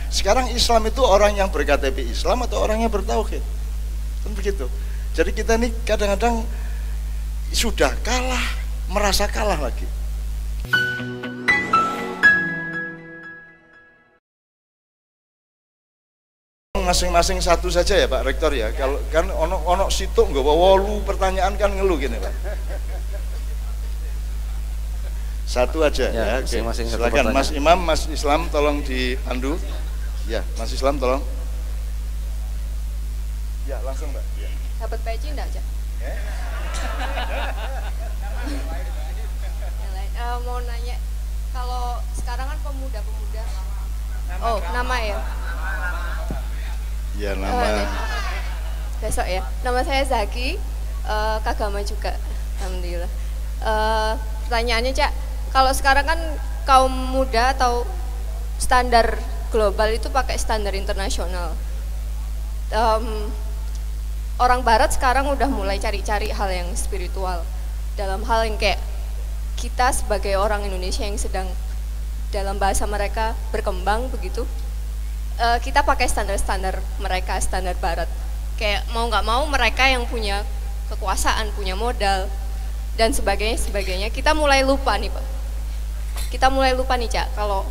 sekarang Islam itu orang yang ber-KTP Islam atau orang yang bertauhid, kan begitu. Jadi kita ini kadang-kadang sudah kalah, merasa kalah lagi. Masing-masing satu saja ya Pak Rektor ya. Kalau kan ono situk nggak wolu pertanyaan kan ngeluh gini Pak. Satu aja ya. Oke. Silakan Mas Imam, Mas Islam tolong dipandu. Ya, Mas Islam tolong. Ya, langsung Mbak. Ya. Dapat peci enggak, Cak? Mau nanya, kalau sekarang kan pemuda-pemuda. Oh, nama ya? Ya, nama. Besok ya. Nama saya Zaki, Kagama juga, alhamdulillah. Pertanyaannya Cak, kalau sekarang kan kaum muda atau standar global itu pakai standar internasional. Orang Barat sekarang udah mulai cari-cari hal yang spiritual dalam hal yang kayak kita sebagai orang Indonesia yang sedang dalam bahasa mereka berkembang begitu. Kita pakai standar-standar mereka, standar Barat. Kayak mau nggak mau mereka yang punya kekuasaan, punya modal dan sebagainya. Kita mulai lupa nih Pak. Kita mulai lupa nih Cak. Kalau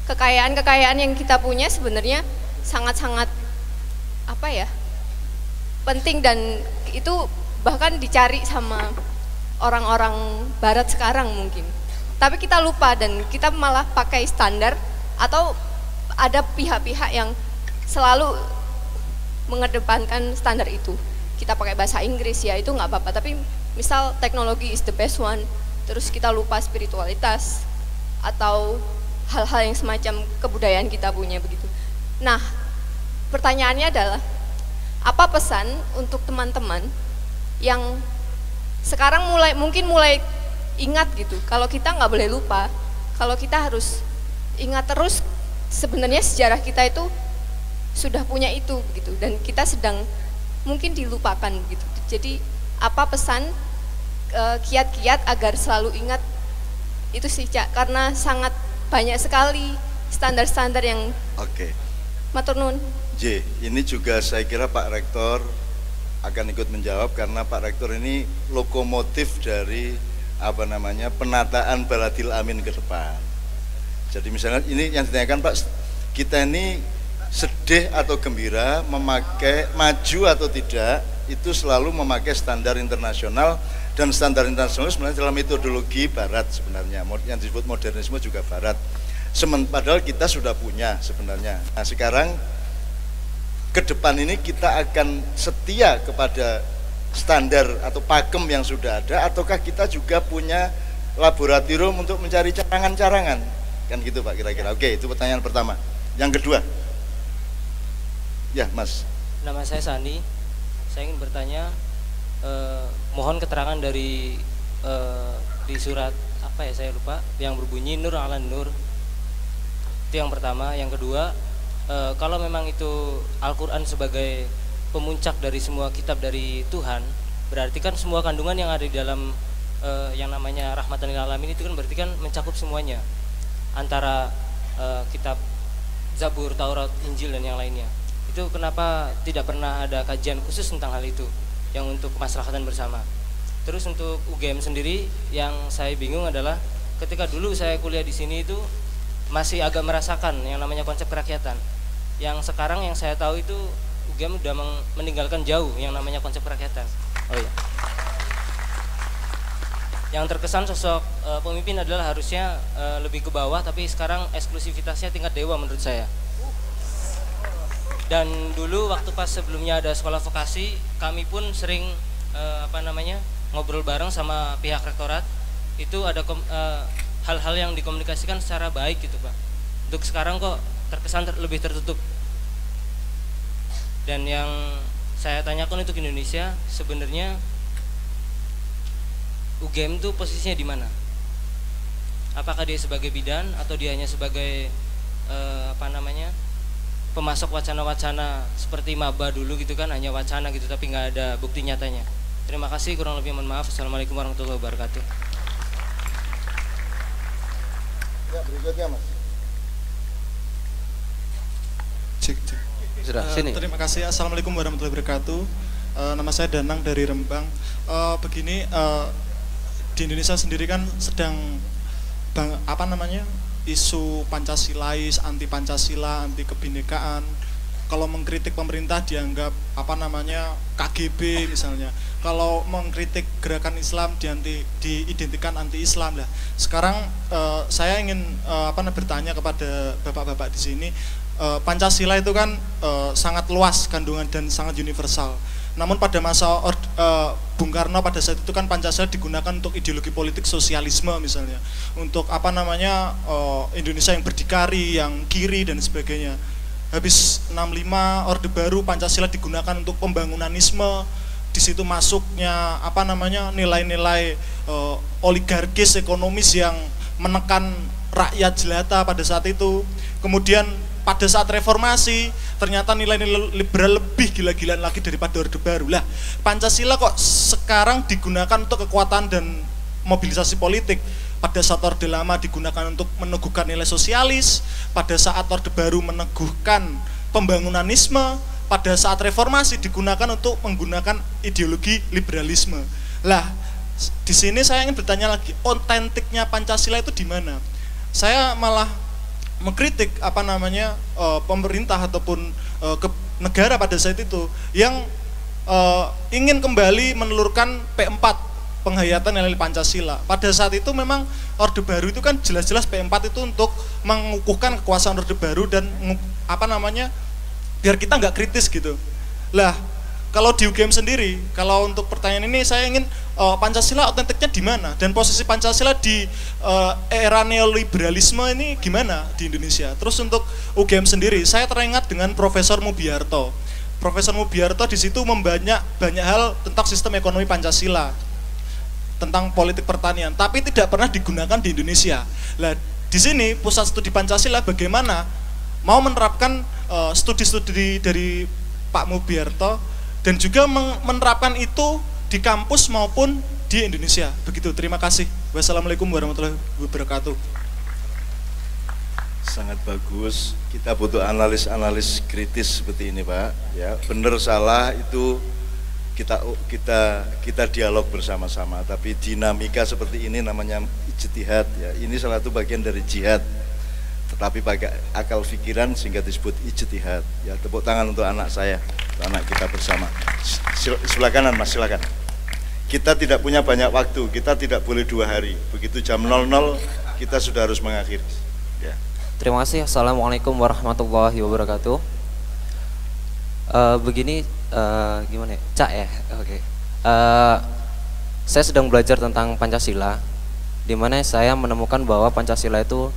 kekayaan yang kita punya sebenarnya sangat-sangat apa ya? Penting dan itu bahkan dicari sama orang-orang Barat sekarang mungkin. Tapi kita lupa dan kita malah pakai standar. Atau ada pihak-pihak yang selalu mengedepankan standar itu. Kita pakai bahasa Inggris ya itu nggak apa-apa. Tapi misal teknologi is the best one, terus kita lupa spiritualitas atau hal-hal yang semacam kebudayaan kita punya begitu. Nah, pertanyaannya adalah apa pesan untuk teman-teman yang sekarang mungkin mulai ingat gitu. Kalau kita nggak boleh lupa, kalau kita harus ingat terus sebenarnya sejarah kita itu sudah punya itu begitu dan kita sedang mungkin dilupakan begitu. Jadi apa pesan kiat-kiat agar selalu ingat itu sih Cak, karena sangat banyak sekali standar-standar yang matur nuwun. J, ini juga saya kira Pak Rektor akan ikut menjawab karena Pak Rektor ini lokomotif dari penataan Baladil Amin ke depan. Jadi misalnya ini yang ditanyakan Pak, kita ini sedih atau gembira memakai maju atau tidak itu selalu memakai standar internasional dan standar internasional sebenarnya dalam metodologi Barat sebenarnya yang disebut modernisme juga Barat. Padahal kita sudah punya sebenarnya. Nah sekarang ke depan ini kita akan setia kepada standar atau pakem yang sudah ada ataukah kita juga punya laboratorium untuk mencari carangan-carangan? Kan gitu Pak kira-kira. Oke, itu pertanyaan pertama. Yang kedua, ya Mas. Nama saya Sani. Saya ingin bertanya, mohon keterangan dari di surat apa ya saya lupa, yang berbunyi Nur ala Nur. Itu yang pertama. Yang kedua, kalau memang itu Al-Quran sebagai pemuncak dari semua kitab dari Tuhan, berarti kan semua kandungan yang ada di dalam yang namanya rahmatan lil alamin itu kan berarti kan mencakup semuanya. Antara kitab Zabur, Taurat, Injil dan yang lainnya. Itu kenapa tidak pernah ada kajian khusus tentang hal itu yang untuk kemaslahatan bersama. Terus untuk UGM sendiri yang saya bingung adalah ketika dulu saya kuliah di sini itu masih agak merasakan yang namanya konsep kerakyatan. Yang sekarang yang saya tahu itu UGM udah meninggalkan jauh yang namanya konsep kerakyatan. Oh iya. Yang terkesan sosok pemimpin adalah harusnya lebih ke bawah, tapi sekarang eksklusivitasnya tingkat dewa menurut saya. Dan dulu waktu pas sebelumnya ada sekolah vokasi, kami pun sering ngobrol bareng sama pihak rektorat. Itu ada hal-hal yang dikomunikasikan secara baik gitu Pak. Untuk sekarang kok terkesan lebih tertutup. Dan yang saya tanyakan untuk Indonesia sebenarnya UGM itu posisinya di mana? Apakah dia sebagai bidan atau dia hanya sebagai pemasok wacana-wacana seperti maba dulu gitu kan, hanya wacana gitu tapi nggak ada bukti nyatanya. Terima kasih, kurang lebih mohon maaf. Assalamualaikum warahmatullahi wabarakatuh. Ya berikutnya Mas. Cek. Sudah, sini. Terima kasih. Assalamualaikum warahmatullahi wabarakatuh. Nama saya Danang dari Rembang. Begini, di Indonesia sendiri kan sedang isu Pancasilais, anti Pancasila, anti kebinekaan. Kalau mengkritik pemerintah dianggap KGB misalnya. Kalau mengkritik gerakan Islam diidentikan anti Islam lah. Sekarang saya ingin bertanya kepada bapak-bapak di sini, Pancasila itu kan sangat luas kandungan dan sangat universal. Namun pada masa Bung Karno pada saat itu kan Pancasila digunakan untuk ideologi politik sosialisme misalnya, untuk Indonesia yang berdikari, yang kiri dan sebagainya. Habis 65 Orde Baru, Pancasila digunakan untuk pembangunanisme. Di situ masuknya nilai-nilai oligarkis ekonomis yang menekan rakyat jelata pada saat itu. Kemudian pada saat reformasi ternyata nilai-nilai liberal lebih gila-gilaan lagi daripada Orde Baru. Lah, Pancasila kok sekarang digunakan untuk kekuatan dan mobilisasi politik. Pada saat Orde Lama digunakan untuk meneguhkan nilai sosialis, pada saat Orde Baru meneguhkan pembangunanisme, pada saat reformasi digunakan untuk menggunakan ideologi liberalisme. Lah, di sini saya ingin bertanya lagi, otentiknya Pancasila itu di mana? Saya malah mengkritik pemerintah ataupun negara pada saat itu yang ingin kembali menelurkan P4, penghayatan nilai Pancasila. Pada saat itu memang Orde Baru itu kan jelas-jelas P4 itu untuk mengukuhkan kekuasaan Orde Baru dan biar kita nggak kritis gitu. Lah, kalau di UGM sendiri, kalau untuk pertanyaan ini saya ingin Pancasila otentiknya di mana, dan posisi Pancasila di era neoliberalisme ini gimana di Indonesia. Terus untuk UGM sendiri, saya teringat dengan Profesor Mubiarto. Profesor Mubiarto di situ banyak hal tentang sistem ekonomi Pancasila, tentang politik pertanian, tapi tidak pernah digunakan di Indonesia. Nah, di sini pusat studi Pancasila bagaimana mau menerapkan studi-studi dari Pak Mubiarto dan juga menerapkan itu di kampus maupun di Indonesia. Begitu, terima kasih. Wassalamualaikum warahmatullahi wabarakatuh. Sangat bagus. Kita butuh analis kritis seperti ini, Pak. Ya, benar salah itu kita dialog bersama-sama, tapi dinamika seperti ini namanya ijtihad ya. Ini salah satu bagian dari jihad, tetapi pakai akal pikiran sehingga disebut ijtihad ya. Tepuk tangan untuk anak saya, untuk anak kita bersama. Sebelah kanan Mas, silakan. Kita tidak punya banyak waktu, kita tidak boleh 2 hari. Begitu jam 00 kita sudah harus mengakhiri ya. Terima kasih. Assalamualaikum warahmatullahi wabarakatuh. Begini, gimana ya? Cak ya? Oke. Saya sedang belajar tentang Pancasila, di mana saya menemukan bahwa Pancasila itu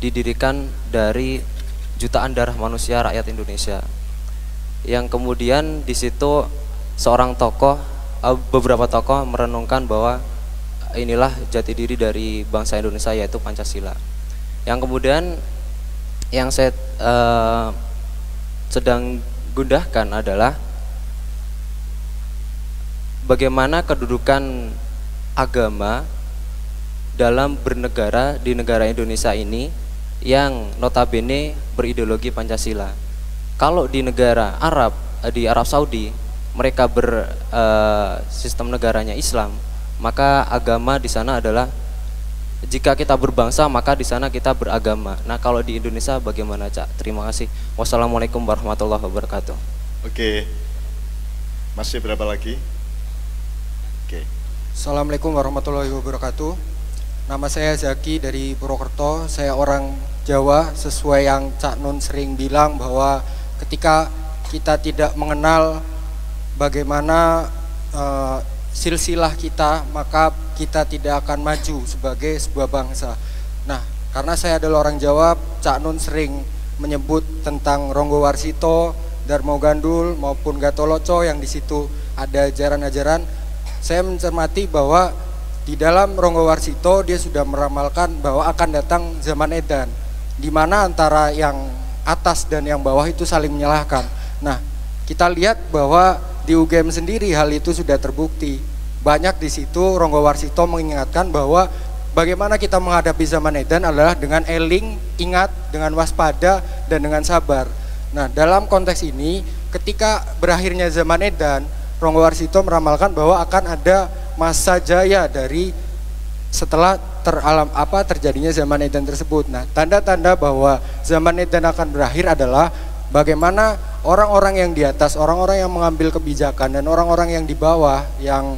didirikan dari jutaan darah manusia rakyat Indonesia. Yang kemudian di situ beberapa tokoh merenungkan bahwa inilah jati diri dari bangsa Indonesia, yaitu Pancasila. Yang kemudian yang saya sedang gundahkan adalah bagaimana kedudukan agama dalam bernegara di negara Indonesia ini yang notabene berideologi Pancasila. Kalau di negara Arab, di Arab Saudi, mereka sistem negaranya Islam, maka agama di sana adalah, jika kita berbangsa maka di sana kita beragama. Nah, kalau di Indonesia bagaimana, Cak? Terima kasih. Wassalamualaikum warahmatullahi wabarakatuh. Oke. Masih berapa lagi? Oke. Assalamualaikum warahmatullahi wabarakatuh. Nama saya Zaki dari Purwokerto. Saya orang Jawa, sesuai yang Cak Nun sering bilang bahwa ketika kita tidak mengenal bagaimana silsilah kita, maka kita tidak akan maju sebagai sebuah bangsa. Nah, karena saya adalah orang Jawa, Cak Nun sering menyebut tentang Ronggo Warsito, Darmo Gandul maupun Gatoloco yang di situ ada ajaran-ajaran. Saya mencermati bahwa di dalam Ronggo Warsito dia sudah meramalkan bahwa akan datang zaman edan, di mana antara yang atas dan yang bawah itu saling menyalahkan. Nah, kita lihat bahwa di UGM sendiri hal itu sudah terbukti. Banyak di situ Ronggo Warsito mengingatkan bahwa bagaimana kita menghadapi zaman edan adalah dengan eling, ingat, dengan waspada, dan dengan sabar. Nah, dalam konteks ini, ketika berakhirnya zaman edan, Ronggo Warsito meramalkan bahwa akan ada masa jaya dari setelah terjadinya zaman edan tersebut. Nah, tanda-tanda bahwa zaman edan akan berakhir adalah bagaimana orang-orang yang di atas, orang-orang yang mengambil kebijakan, dan orang-orang yang di bawah yang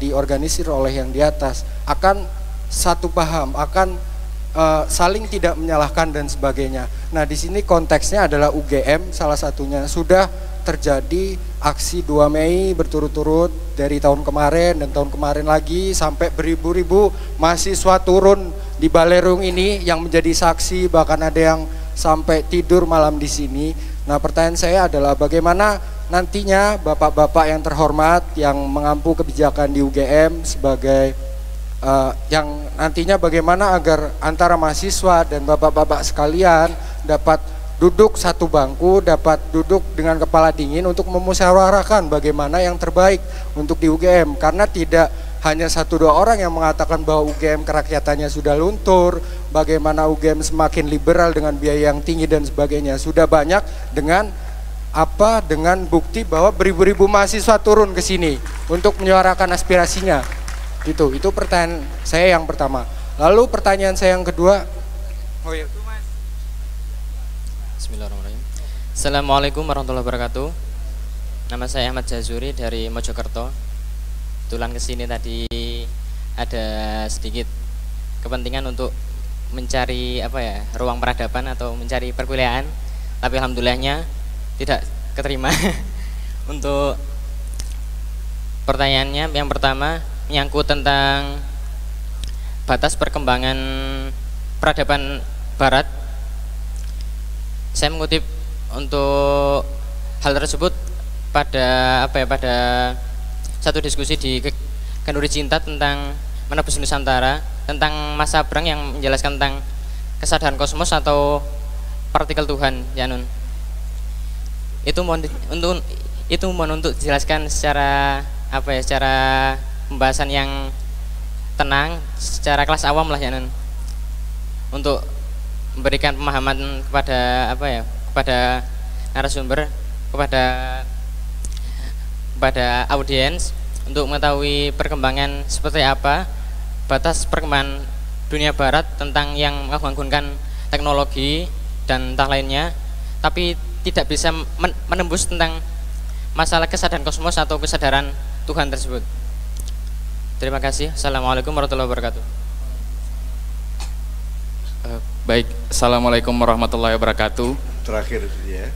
diorganisir oleh yang di atas akan satu paham, akan saling tidak menyalahkan dan sebagainya. Nah, di sini konteksnya adalah UGM salah satunya. Sudah terjadi aksi 2 Mei berturut-turut dari tahun kemarin dan tahun kemarin lagi, sampai beribu-ribu mahasiswa turun di Balerung ini yang menjadi saksi, bahkan ada yang sampai tidur malam di sini. Nah, pertanyaan saya adalah bagaimana nantinya bapak-bapak yang terhormat yang mengampu kebijakan di UGM sebagai yang nantinya bagaimana agar antara mahasiswa dan bapak-bapak sekalian dapat duduk satu bangku, dapat duduk dengan kepala dingin untuk memusyawarahkan bagaimana yang terbaik untuk di UGM, karena tidak hanya 1-2 orang yang mengatakan bahwa UGM kerakyatannya sudah luntur, bagaimana UGM semakin liberal dengan biaya yang tinggi dan sebagainya. Sudah banyak dengan bukti bahwa beribu-ribu mahasiswa turun ke sini untuk menyuarakan aspirasinya. Itu pertanyaan saya yang pertama. Lalu pertanyaan saya yang kedua. Oh iya. Bismillahirrahmanirrahim. Assalamualaikum warahmatullahi wabarakatuh. Nama saya Ahmad Jazuri dari Mojokerto. Kebetulan kesini tadi ada sedikit kepentingan untuk mencari ruang peradaban atau mencari perkuliahan, tapi alhamdulillahnya tidak keterima. Untuk pertanyaannya yang pertama menyangkut tentang batas perkembangan peradaban Barat. Saya mengutip untuk hal tersebut pada satu diskusi di Kenduri Cinta tentang Menebus Nusantara, tentang Mas Sabrang yang menjelaskan tentang kesadaran kosmos atau partikel Tuhan, ya Nun. Itu mohon untuk dijelaskan secara secara pembahasan yang tenang, secara kelas awam lah, ya Nun, untuk memberikan pemahaman kepada kepada narasumber, kepada audiens, untuk mengetahui perkembangan seperti apa batas perkembangan dunia Barat tentang yang mengagumkan teknologi dan entah lainnya, tapi tidak bisa menembus tentang masalah kesadaran kosmos atau kesadaran Tuhan tersebut. Terima kasih. Assalamualaikum warahmatullahi wabarakatuh. Baik, assalamualaikum warahmatullahi wabarakatuh. Terakhir ya.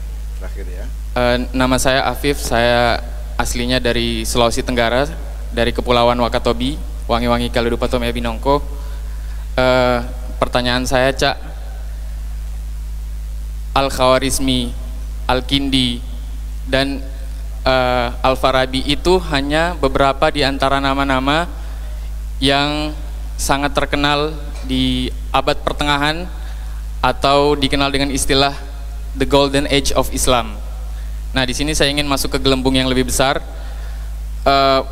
Nama saya Afif, saya aslinya dari Sulawesi Tenggara, dari Kepulauan Wakatobi, Wangi-Wangi Kalidupato Mea Binongko. Pertanyaan saya, Cak, Al-Khawarizmi, Al-Kindi, dan Al-Farabi itu hanya beberapa di antara nama-nama yang sangat terkenal di abad pertengahan atau dikenal dengan istilah The Golden Age of Islam. Nah, di sini saya ingin masuk ke gelembung yang lebih besar.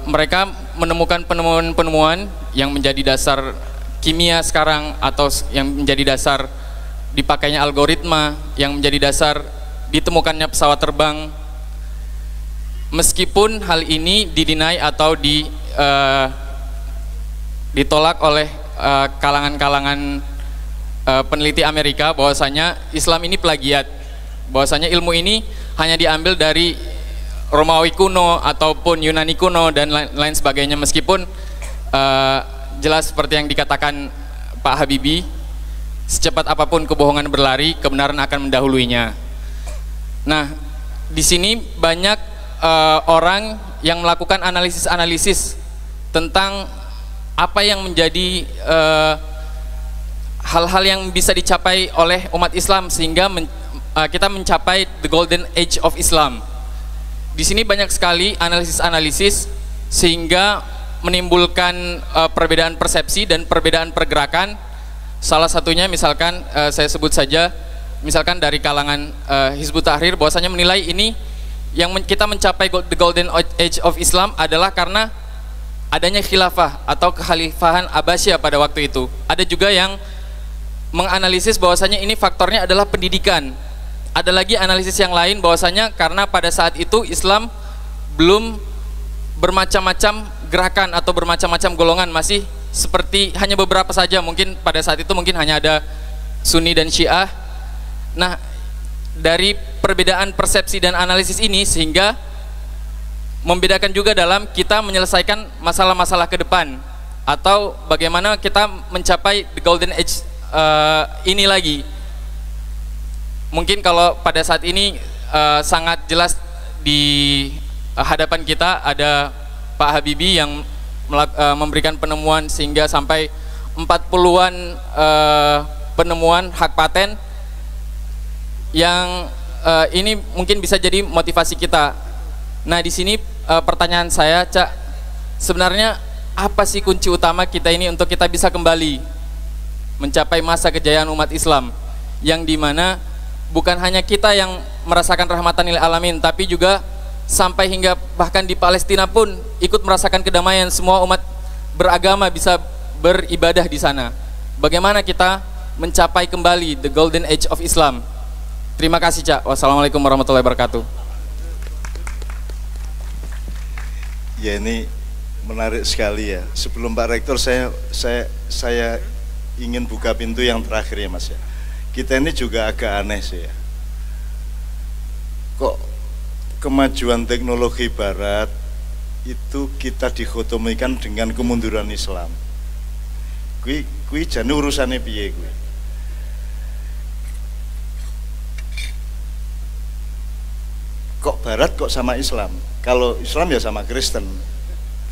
Mereka menemukan penemuan-penemuan yang menjadi dasar kimia sekarang, atau yang menjadi dasar dipakainya algoritma, yang menjadi dasar ditemukannya pesawat terbang. Meskipun hal ini didinai atau ditolak oleh kalangan-kalangan peneliti Amerika, bahwasanya Islam ini plagiat, bahwasanya ilmu ini hanya diambil dari Romawi kuno ataupun Yunani kuno dan lain sebagainya. Meskipun jelas seperti yang dikatakan Pak Habibie, secepat apapun kebohongan berlari, kebenaran akan mendahuluinya. Nah, di sini banyak orang yang melakukan analisis-analisis tentang apa yang menjadi hal-hal yang bisa dicapai oleh umat Islam sehingga kita mencapai the golden age of Islam. Di sini banyak sekali analisis-analisis sehingga menimbulkan perbedaan persepsi dan perbedaan pergerakan. Salah satunya misalkan saya sebut saja, misalkan dari kalangan Hizbut Tahrir, bahwasanya menilai ini yang kita mencapai the golden age of Islam adalah karena adanya khilafah atau kekhalifahan Abbasiyah pada waktu itu. Ada juga yang menganalisis bahwasanya ini faktornya adalah pendidikan. Ada lagi analisis yang lain bahwasanya karena pada saat itu Islam belum bermacam-macam gerakan atau bermacam-macam golongan, masih seperti hanya beberapa saja, mungkin pada saat itu mungkin hanya ada Sunni dan Syiah. Nah, dari perbedaan persepsi dan analisis ini sehingga membedakan juga dalam kita menyelesaikan masalah-masalah ke depan, atau bagaimana kita mencapai the golden age ini lagi. Mungkin kalau pada saat ini sangat jelas di hadapan kita ada Pak Habibie yang memberikan penemuan sehingga sampai 40-an penemuan hak paten yang ini mungkin bisa jadi motivasi kita. Nah, di sini pertanyaan saya, Cak, sebenarnya apa sih kunci utama kita ini untuk kita bisa kembali mencapai masa kejayaan umat Islam, yang dimana bukan hanya kita yang merasakan rahmatan lil alamin, tapi juga sampai hingga bahkan di Palestina pun ikut merasakan kedamaian, semua umat beragama bisa beribadah di sana. Bagaimana kita mencapai kembali the golden age of Islam? Terima kasih, Cak. Wassalamualaikum warahmatullahi wabarakatuh. Ya, ini menarik sekali ya. Sebelum Pak Rektor, saya ingin buka pintu yang terakhir ya, Mas ya. Kita ini juga agak aneh sih ya. Kok kemajuan teknologi Barat itu kita dikotomikan dengan kemunduran Islam. Kui jane urusane piye kuwi? Kok Barat kok sama Islam? Kalau Islam ya sama Kristen,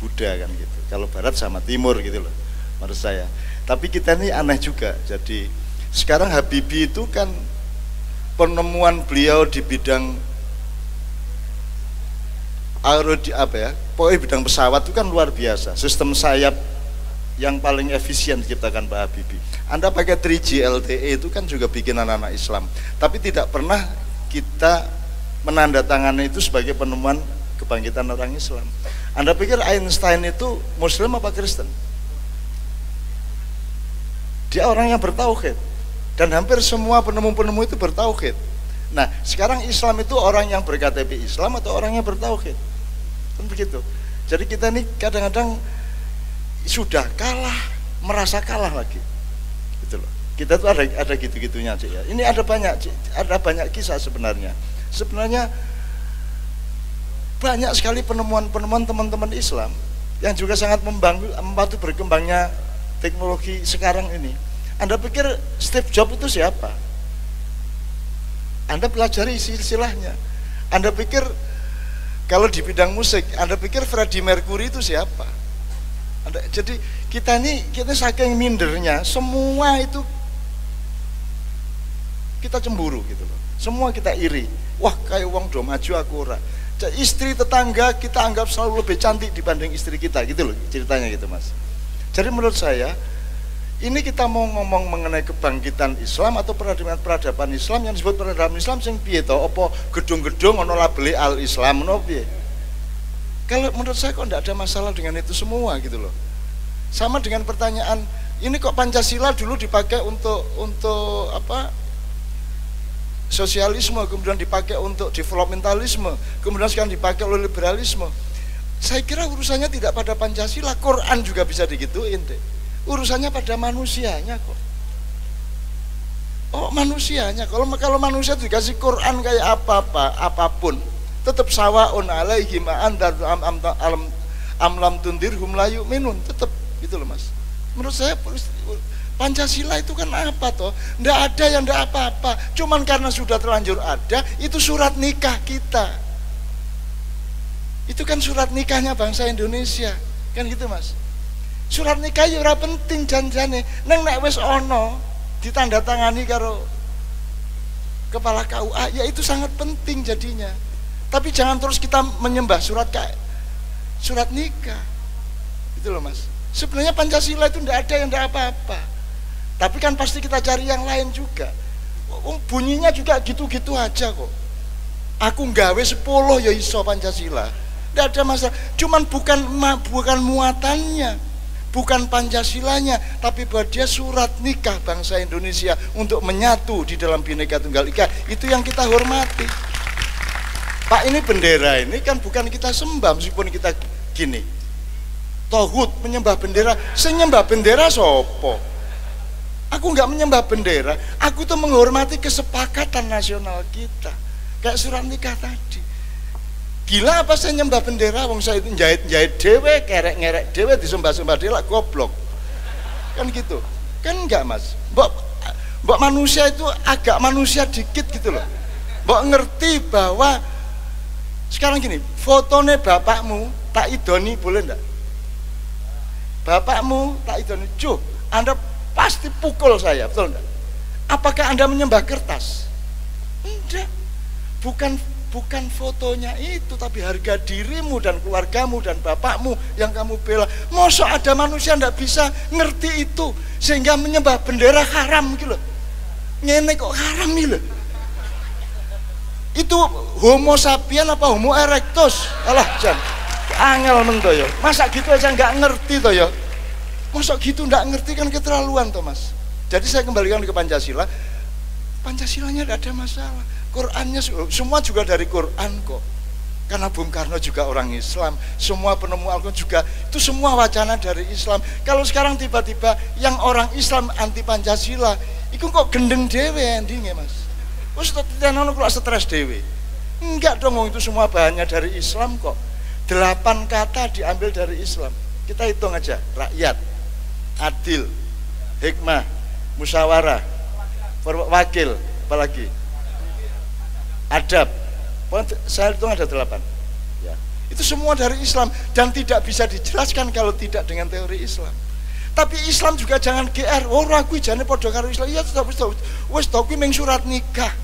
Buddha kan gitu. Kalau Barat sama Timur gitu loh, menurut saya. Tapi kita ini aneh juga. Jadi sekarang Habibie itu kan penemuan beliau di bidang pokoknya bidang pesawat itu kan luar biasa. Sistem sayap yang paling efisien diciptakan Pak Habibie. Anda pakai 3G LTE itu kan juga bikin anak-anak Islam. Tapi tidak pernah kita menandatangani itu sebagai penemuan kebangkitan orang Islam. Anda pikir Einstein itu Muslim apa Kristen? Dia orang yang bertauhid, dan hampir semua penemu-penemu itu bertauhid. Nah, sekarang Islam itu orang yang berKTP Islam atau orang yang bertauhid? Kan begitu. Jadi kita ini kadang-kadang sudah kalah, merasa kalah lagi. Gitu loh. Kita tuh ada gitu-gitunya, Cik ya. Ini ada banyak kisah sebenarnya. Sebenarnya banyak sekali penemuan-penemuan teman-teman Islam yang juga sangat membantu berkembangnya teknologi sekarang ini. Anda pikir Steve Jobs itu siapa? Anda pelajari silsilahnya. Anda pikir kalau di bidang musik, Anda pikir Freddie Mercury itu siapa? Jadi kita saking mindernya, semua itu kita cemburu gitu loh. Semua kita iri. Wah, kayak wong do maju aku ora. Istri tetangga kita anggap selalu lebih cantik dibanding istri kita, gitu loh ceritanya gitu, Mas. Jadi menurut saya ini kita mau ngomong mengenai kebangkitan Islam atau peradaban Islam, yang disebut peradaban Islam sing piye to? Apa gedung-gedung ono labeli Al Islam ono piye? Kalau menurut saya kok enggak ada masalah dengan itu semua gitu loh. Sama dengan pertanyaan, ini kok Pancasila dulu dipakai untuk apa? Sosialisme, kemudian dipakai untuk developmentalisme, kemudian sekarang dipakai oleh liberalisme. Saya kira urusannya tidak pada Pancasila, Quran juga bisa digituin deh. Urusannya pada manusianya kok. Oh, manusianya. Kalau manusia dikasih Quran kayak apapun, tetap sawaun alaihim am lam tundirhum la yu'minun, tetap gitu loh, Mas. Menurut saya Pancasila itu kan apa toh? Nggak ada yang nggak apa-apa. Cuman karena sudah terlanjur ada, itu surat nikah kita. Itu kan surat nikahnya bangsa Indonesia, kan gitu, Mas. Surat nikah ya ora penting janjane. Neng nek wis ono ditandatangani karo kepala KUA, ya itu sangat penting jadinya. Tapi jangan terus kita menyembah surat nikah. Gitu loh, Mas. Sebenarnya Pancasila itu nggak ada yang nggak apa-apa. Tapi kan pasti kita cari yang lain juga. Bunyinya juga gitu-gitu aja kok. Aku nggawe 10 ya iso Pancasila. Tidak ada masalah. Cuman bukan muatannya, bukan Pancasilanya, tapi bahwa dia surat nikah bangsa Indonesia untuk menyatu di dalam Bhinneka Tunggal Ika. Itu yang kita hormati. Pak, ini bendera ini kan bukan kita sembah, meskipun kita gini. Tauhid menyembah bendera, senyembah bendera sopo? Aku nggak menyembah bendera, aku tuh menghormati kesepakatan nasional kita. Kayak surat nikah tadi. Gila apa saya nyembah bendera, wong saya itu jahit dewe, kerek-ngerek dewe, disembah-sembah dewe, goblok. Kan gitu. Kan enggak, Mas. Mbok manusia itu agak manusia dikit gitu loh. Mbok ngerti bahwa sekarang gini, fotonya bapakmu tak idoni boleh enggak? Bapakmu tak idoni, Joh, Anda pasti pukul saya, betul enggak? Apakah Anda menyembah kertas? Enggak. Bukan fotonya itu, tapi harga dirimu dan keluargamu dan bapakmu yang kamu bela. Mosok ada manusia ndak bisa ngerti itu sehingga menyembah bendera haram gitu loh. Ngene kok haram gitu loh. Itu homo sapien apa homo erectus? Alah jan, angel men to ya. Masa gitu aja nggak ngerti to ya. Mosok gitu ndak ngerti kan keterlaluan to, Mas. Jadi saya kembalikan ke Pancasila. Pancasilanya tidak ada masalah. Qurannya semua juga dari Quran kok. Karena Bung Karno juga orang Islam, semua penemu Al-Quran juga itu semua wacana dari Islam. Kalau sekarang tiba-tiba yang orang Islam anti Pancasila, itu kok gendeng dewe endingnya, Mas. Wes tenan kok stres dewe. Enggak dong, itu semua bahannya dari Islam kok. 8 kata diambil dari Islam. Kita hitung aja, rakyat, adil, hikmah, musyawarah, wakil, apalagi adab, saya hitung ada 8 ya. Itu semua dari Islam dan tidak bisa dijelaskan kalau tidak dengan teori Islam. Tapi Islam juga jangan GR, oh aku jane padha karo Islam. Iya, wis tau kuwi mung surat nikah.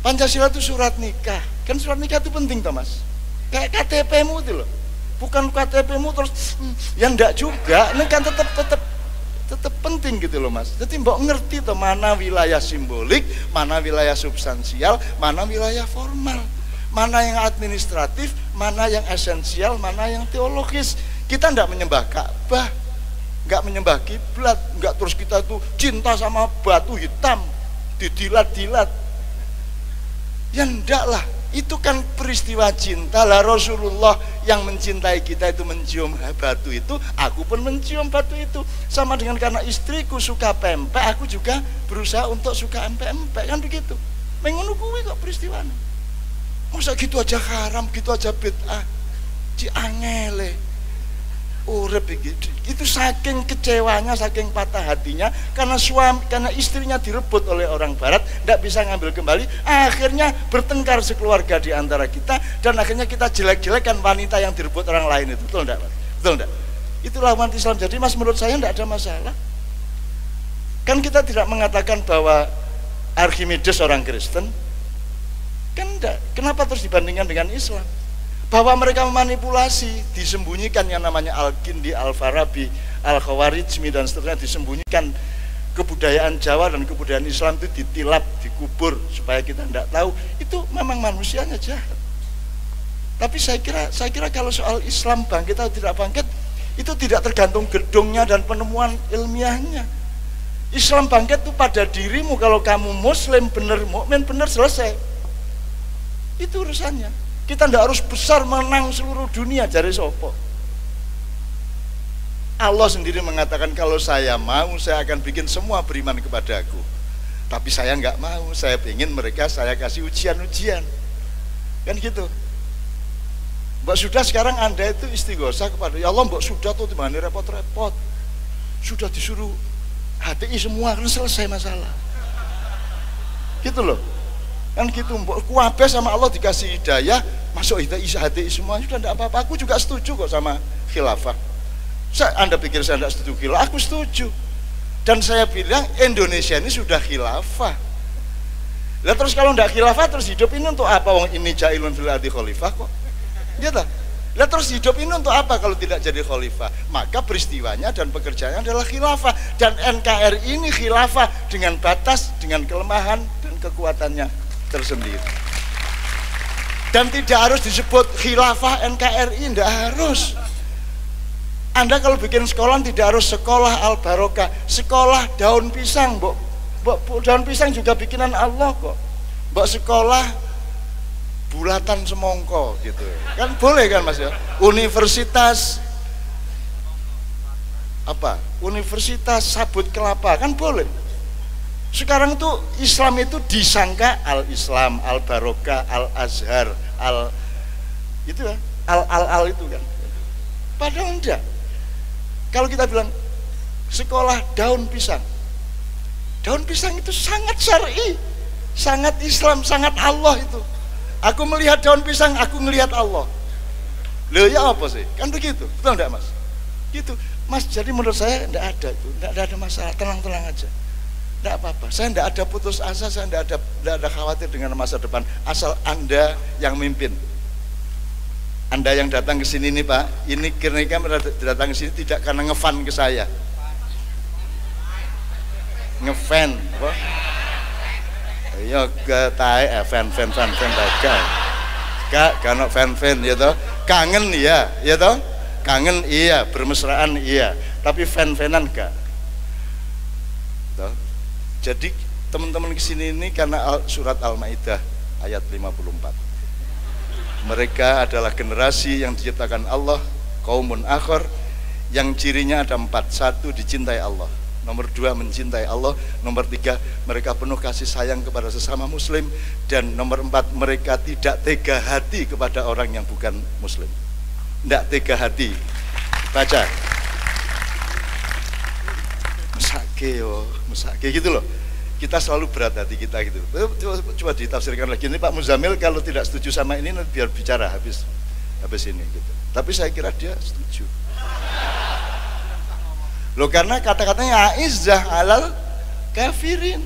Pancasila itu surat nikah. Kan surat nikah itu penting toh, Mas. Kayak KTP-mu itu loh. Bukan KTP-mu terus ya ndak juga, ini kan tetap penting gitu loh, Mas. Jadi mbok ngerti tuh mana wilayah simbolik, mana wilayah substansial, mana wilayah formal, mana yang administratif, mana yang esensial, mana yang teologis. Kita ndak menyembah Ka'bah, nggak menyembah kiblat, nggak terus kita tuh cinta sama batu hitam, didilat-dilat. Ya ndak lah. Itu kan peristiwa cinta lah. Rasulullah yang mencintai kita itu mencium batu itu, aku pun mencium batu itu. Sama dengan karena istriku suka pempek, aku juga berusaha untuk suka empek-empek, kan begitu. Mengono kuwi kok peristiwane. Masa gitu aja haram, gitu aja bid'ah. Ci angele. Urip itu saking kecewanya, saking patah hatinya karena istrinya direbut oleh orang barat, tidak bisa ngambil kembali, akhirnya bertengkar sekeluarga di antara kita dan akhirnya kita jelek-jelekan wanita yang direbut orang lain itu. Betul enggak, Mas? Betul enggak? Itulah umat Islam. Jadi, Mas, menurut saya tidak ada masalah. Kan kita tidak mengatakan bahwa Archimedes orang Kristen. Kan enggak. Kenapa terus dibandingkan dengan Islam? Bahwa mereka memanipulasi, disembunyikan yang namanya Al-Kindi, Al-Farabi, Al-Khawarizmi dan seterusnya, disembunyikan kebudayaan Jawa dan kebudayaan Islam itu ditilap, dikubur supaya kita tidak tahu. Itu memang manusianya jahat. Tapi saya kira kalau soal Islam bangkit atau tidak bangkit itu tidak tergantung gedungnya dan penemuan ilmiahnya. Islam bangkit itu pada dirimu. Kalau kamu Muslim benar, mukmin benar, selesai. Itu urusannya. Kita tidak harus besar menang seluruh dunia, jari sopo. Allah sendiri mengatakan kalau saya mau, saya akan bikin semua beriman kepadaku. Tapi saya nggak mau, saya ingin mereka saya kasih ujian-ujian. Kan gitu. Mbak sudah sekarang Anda itu istighosah kepada ya Allah, Mbak sudah tuh dimana repot-repot. Sudah disuruh HTI semua, kan selesai masalah. Gitu loh. Kan gitu, kuabe sama Allah dikasih hidayah, masuk HTI semua, sudah tidak apa-apa. Aku juga setuju kok sama khilafah. Anda pikir saya tidak setuju khilafah? Aku setuju. Dan saya bilang Indonesia ini sudah khilafah. Lah terus kalau tidak khilafah terus hidup ini untuk apa? Wong ini jailun fil ardi khalifah kok. Gitu. Lah terus hidup ini untuk apa kalau tidak jadi khalifah? Maka peristiwanya dan pekerjaannya adalah khilafah. Dan NKRI ini khilafah dengan batas, dengan kelemahan dan kekuatannya tersendiri. Dan tidak harus disebut khilafah NKRI, tidak harus. Anda kalau bikin sekolah tidak harus sekolah Al Barokah, sekolah daun pisang, daun pisang juga bikinan Allah kok. Sekolah bulatan semongko gitu. Kan boleh kan Mas ya? Universitas apa? Universitas sabut kelapa kan boleh. Sekarang tuh Islam itu disangka Al-Islam, Al-Barokah, Al-Azhar, itu ya, Al itu kan. Padahal enggak. Kalau kita bilang sekolah daun pisang itu sangat syar'i, sangat Islam, sangat Allah itu. Aku melihat daun pisang, aku melihat Allah. Loh ya apa sih? Kan begitu, betul enggak Mas? Gitu, Mas. Jadi menurut saya enggak ada itu, enggak ada masalah, tenang-tenang aja. Enggak apa-apa. Saya enggak ada putus asa, saya enggak ada khawatir dengan masa depan. Asal Anda yang mimpin. Anda yang datang ke sini nih Pak, ini kira-kira datang ke sini tidak karena ngefan ke saya. Ngefan apa? Ya ke tae fan bagai. Kak karena fan ya toh. Kangen ya toh. Kangen iya, bermesraan iya, tapi fan-fanan enggak. Toh. Jadi teman-teman ke sini ini karena surat Al-Maidah ayat 54. Mereka adalah generasi yang diciptakan Allah, qaumun akhar, yang cirinya ada 4. 1, dicintai Allah. Nomor 2, mencintai Allah. Nomor 3, mereka penuh kasih sayang kepada sesama muslim. Dan nomor 4, mereka tidak tega hati kepada orang yang bukan muslim. Tidak tega hati. Baca. Mesake gitu loh. Kita selalu berat hati kita gitu. Coba ditafsirkan lagi. Ini Pak Muzamil kalau tidak setuju sama ini biar bicara habis ini gitu. Tapi saya kira dia setuju. Loh karena kata-katanya aizzah alal kafirin.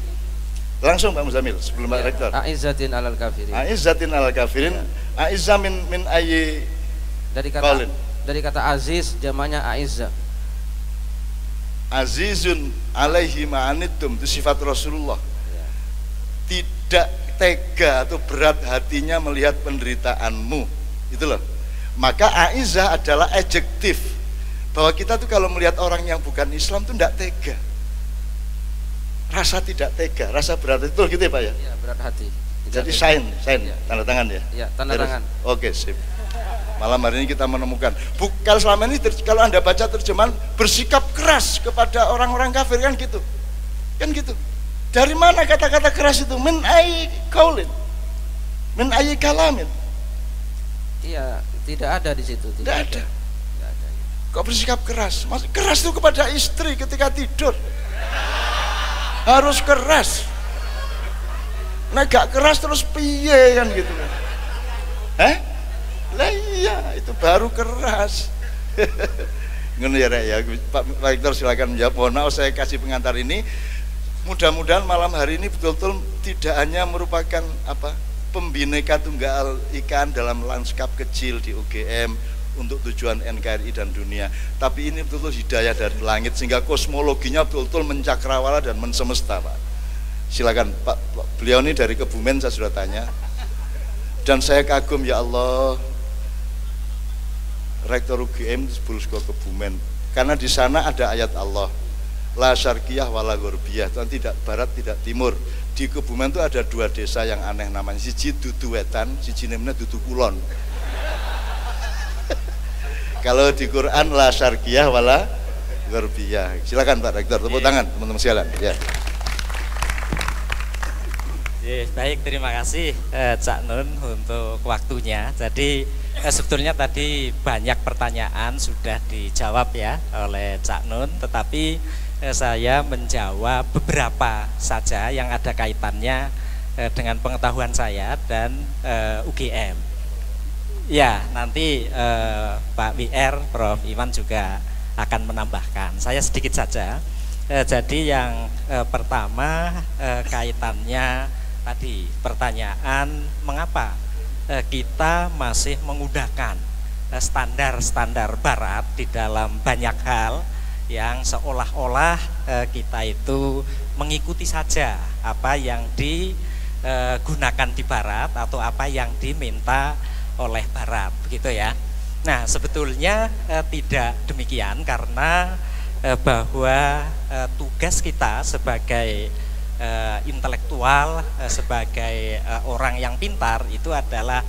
Langsung Pak Muzamil sebelum Pak Rektor. Aizzatin alal kafirin. Aizzatin alal kafirin. Aizzah min ayyi dari kata aziz jamaknya aizza. Azizun alaihi ma'anittum, itu sifat Rasulullah. Tidak tega atau berat hatinya melihat penderitaanmu. Itu loh. Maka aizah adalah adjektif bahwa kita tuh kalau melihat orang yang bukan Islam tuh tidak tega. Rasa tidak tega, rasa berat itu gitu ya Pak ya? Iya, berat hati. Jadi sign, ya. Tanda tangan ya? Iya, tanda tangan. Oke, sip. Malam hari ini kita menemukan kalau selama ini kalau Anda baca terjemahan bersikap keras kepada orang-orang kafir kan gitu. Dari mana kata-kata keras itu? Min ayyi qaulin, min ayyi kalamin. Iya, tidak ada di situ. Tidak ada. Kok bersikap keras? Keras itu kepada istri ketika tidur. Harus keras. Nah gak keras terus piye kan gitu. Lah iya, itu baru keras. Ngono ya Rek ya. Pak Rektor silakan menjawab. Mohon maaf saya kasih pengantar ini. Mudah-mudahan malam hari ini betul-betul tidak hanya merupakan pembineka tunggal ikan dalam lanskap kecil di UGM untuk tujuan NKRI dan dunia, tapi ini betul-betul hidayah dari langit sehingga kosmologinya betul-betul mencakrawala dan mensemesta Pak. Silakan Pak, beliau ini dari Kebumen saya sudah tanya. Dan saya kagum ya Allah. Rektor UGM disebut Kebumen karena di sana ada ayat Allah la syarqiyah wala gharbiyah, tidak barat tidak timur. Di Kebumen itu ada 2 desa yang aneh namanya, siji dudu wetan, siji namanya dudu kulon. Kalau di Quran la syarqiyah wala gharbiyah. Silakan Pak Rektor, tepuk tangan teman-teman sekalian ya. Baik, terima kasih Cak Nun untuk waktunya. Jadi sebetulnya tadi banyak pertanyaan sudah dijawab ya oleh Cak Nun, tetapi saya menjawab beberapa saja yang ada kaitannya dengan pengetahuan saya dan UGM. Ya, nanti Pak WR, Prof. Iwan juga akan menambahkan. Saya sedikit saja. Jadi yang pertama kaitannya tadi pertanyaan mengapa kita masih menggunakan standar-standar barat di dalam banyak hal yang seolah-olah kita itu mengikuti saja apa yang gunakan di barat atau apa yang diminta oleh barat, begitu ya. Nah, sebetulnya tidak demikian, karena bahwa tugas kita sebagai intelektual, sebagai orang yang pintar itu adalah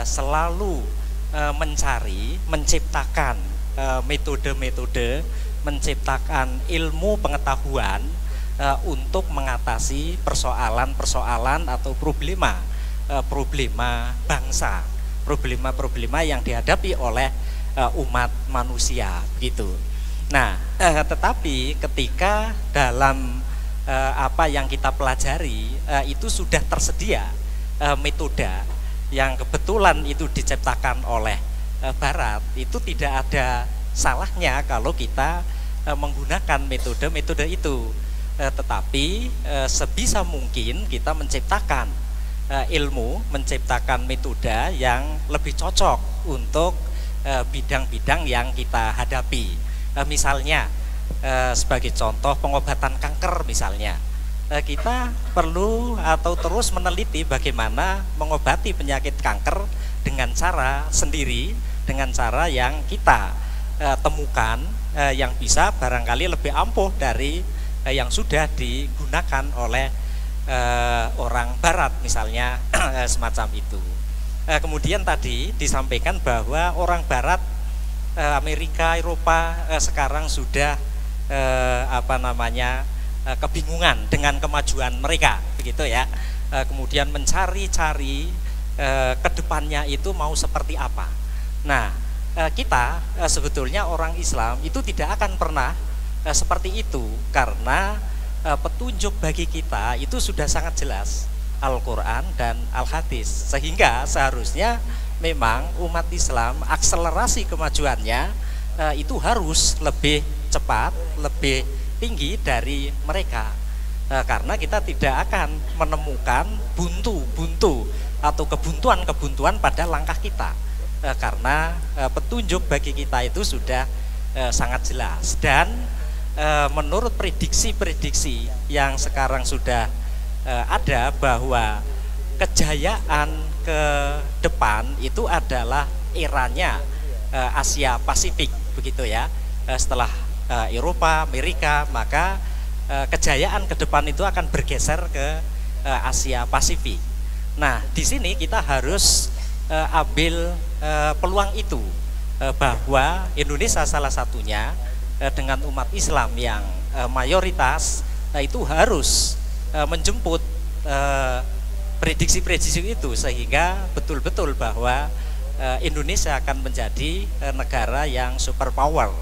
selalu mencari, menciptakan metode-metode, menciptakan ilmu pengetahuan untuk mengatasi persoalan-persoalan atau problema bangsa, problema yang dihadapi oleh umat manusia, gitu. Nah, tetapi ketika dalam apa yang kita pelajari itu sudah tersedia metode yang kebetulan itu diciptakan oleh barat, itu tidak ada salahnya kalau kita menggunakan metode-metode itu. Tetapi sebisa mungkin kita menciptakan ilmu, menciptakan metode yang lebih cocok untuk bidang-bidang yang kita hadapi. Misalnya sebagai contoh pengobatan kanker misalnya, kita perlu atau terus meneliti bagaimana mengobati penyakit kanker dengan cara sendiri, dengan cara yang kita temukan, yang bisa barangkali lebih ampuh dari yang sudah digunakan oleh orang barat misalnya, semacam itu. Kemudian tadi disampaikan bahwa orang barat, Amerika, Eropa sekarang sudah kebingungan dengan kemajuan mereka, begitu ya. Kemudian mencari-cari kedepannya itu mau seperti apa. Nah, kita sebetulnya orang Islam itu tidak akan pernah seperti itu, karena petunjuk bagi kita itu sudah sangat jelas, Al-Quran dan Al-Hadis, sehingga seharusnya memang umat Islam akselerasi kemajuannya itu harus lebih cepat, lebih tinggi dari mereka, karena kita tidak akan menemukan buntu atau kebuntuan pada langkah kita, karena petunjuk bagi kita itu sudah sangat jelas. Dan menurut prediksi-prediksi yang sekarang sudah ada, bahwa kejayaan ke depan itu adalah eranya Asia Pasifik, begitu ya. Setelah Eropa, Amerika, maka kejayaan ke depan itu akan bergeser ke Asia Pasifik. Nah, di sini kita harus ambil peluang itu, bahwa Indonesia salah satunya dengan umat Islam yang mayoritas, itu harus menjemput prediksi-prediksi itu, sehingga betul-betul bahwa Indonesia akan menjadi negara yang superpower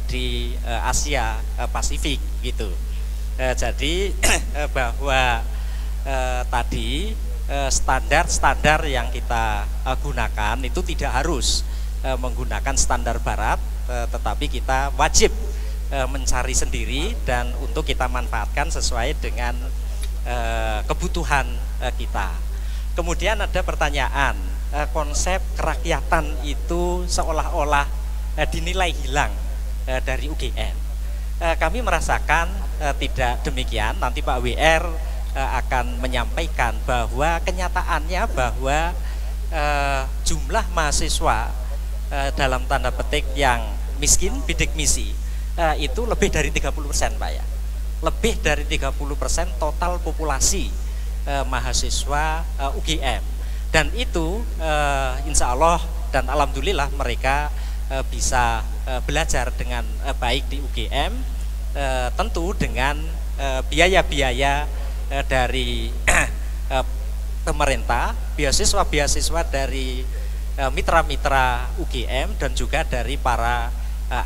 di Asia Pasifik, gitu. Jadi bahwa tadi standar-standar yang kita gunakan itu tidak harus menggunakan standar barat, tetapi kita wajib mencari sendiri dan untuk kita manfaatkan sesuai dengan kebutuhan kita. Kemudian ada pertanyaan, konsep kerakyatan itu seolah-olah dinilai hilang dari UGM. Kami merasakan tidak demikian. Nanti Pak WR akan menyampaikan bahwa kenyataannya bahwa jumlah mahasiswa dalam tanda petik yang miskin, bidik misi, itu lebih dari 30%, Pak ya. Lebih dari 30% total populasi mahasiswa UGM. Dan itu insya Allah dan alhamdulillah mereka bisa belajar dengan baik di UGM, tentu dengan biaya-biaya dari pemerintah, beasiswa-beasiswa dari mitra-mitra UGM dan juga dari para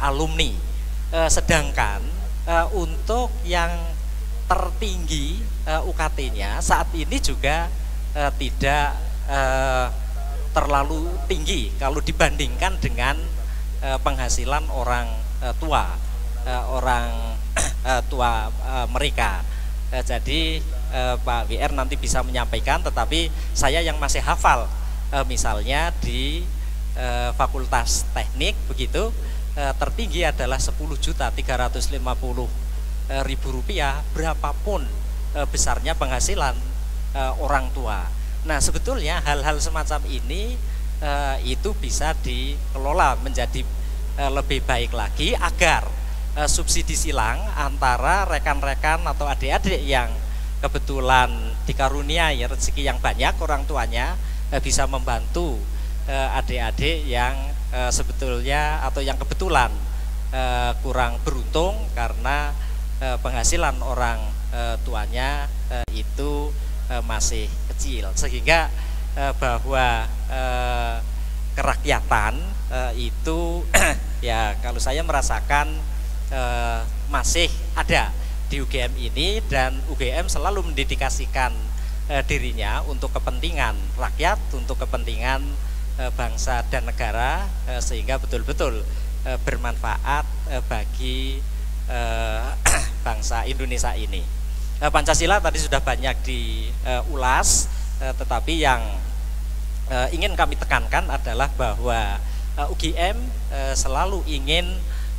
alumni. Sedangkan untuk yang tertinggi UKT-nya saat ini juga tidak terlalu tinggi kalau dibandingkan dengan penghasilan orang tua mereka. Jadi Pak WR nanti bisa menyampaikan, tetapi saya yang masih hafal misalnya di Fakultas Teknik begitu, tertinggi adalah 10.350.000 rupiah, berapapun besarnya penghasilan orang tua. Nah, sebetulnya hal-hal semacam ini itu bisa dikelola menjadi lebih baik lagi agar subsidi silang antara rekan-rekan atau adik-adik yang kebetulan dikaruniai rezeki yang banyak orang tuanya bisa membantu adik-adik yang sebetulnya atau yang kebetulan kurang beruntung karena penghasilan orang tuanya itu masih kecil, sehingga bahwa kerakyatan itu ya kalau saya merasakan masih ada di UGM ini, dan UGM selalu mendedikasikan dirinya untuk kepentingan rakyat, untuk kepentingan bangsa dan negara, sehingga betul-betul bermanfaat bagi bangsa Indonesia ini. Pancasila tadi sudah banyak diulas, tetapi yang ingin kami tekankan adalah bahwa UGM selalu ingin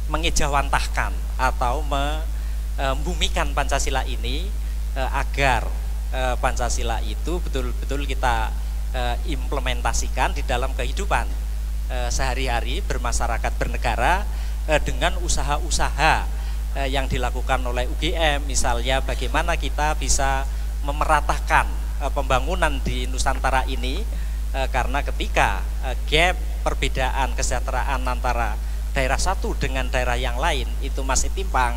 mengejawantahkan atau membumikan Pancasila ini agar Pancasila itu betul-betul kita implementasikan di dalam kehidupan sehari-hari bermasyarakat bernegara dengan usaha-usaha yang dilakukan oleh UGM, misalnya bagaimana kita bisa memeratakan pembangunan di Nusantara ini, karena ketika gap perbedaan kesejahteraan antara daerah satu dengan daerah yang lain itu masih timpang,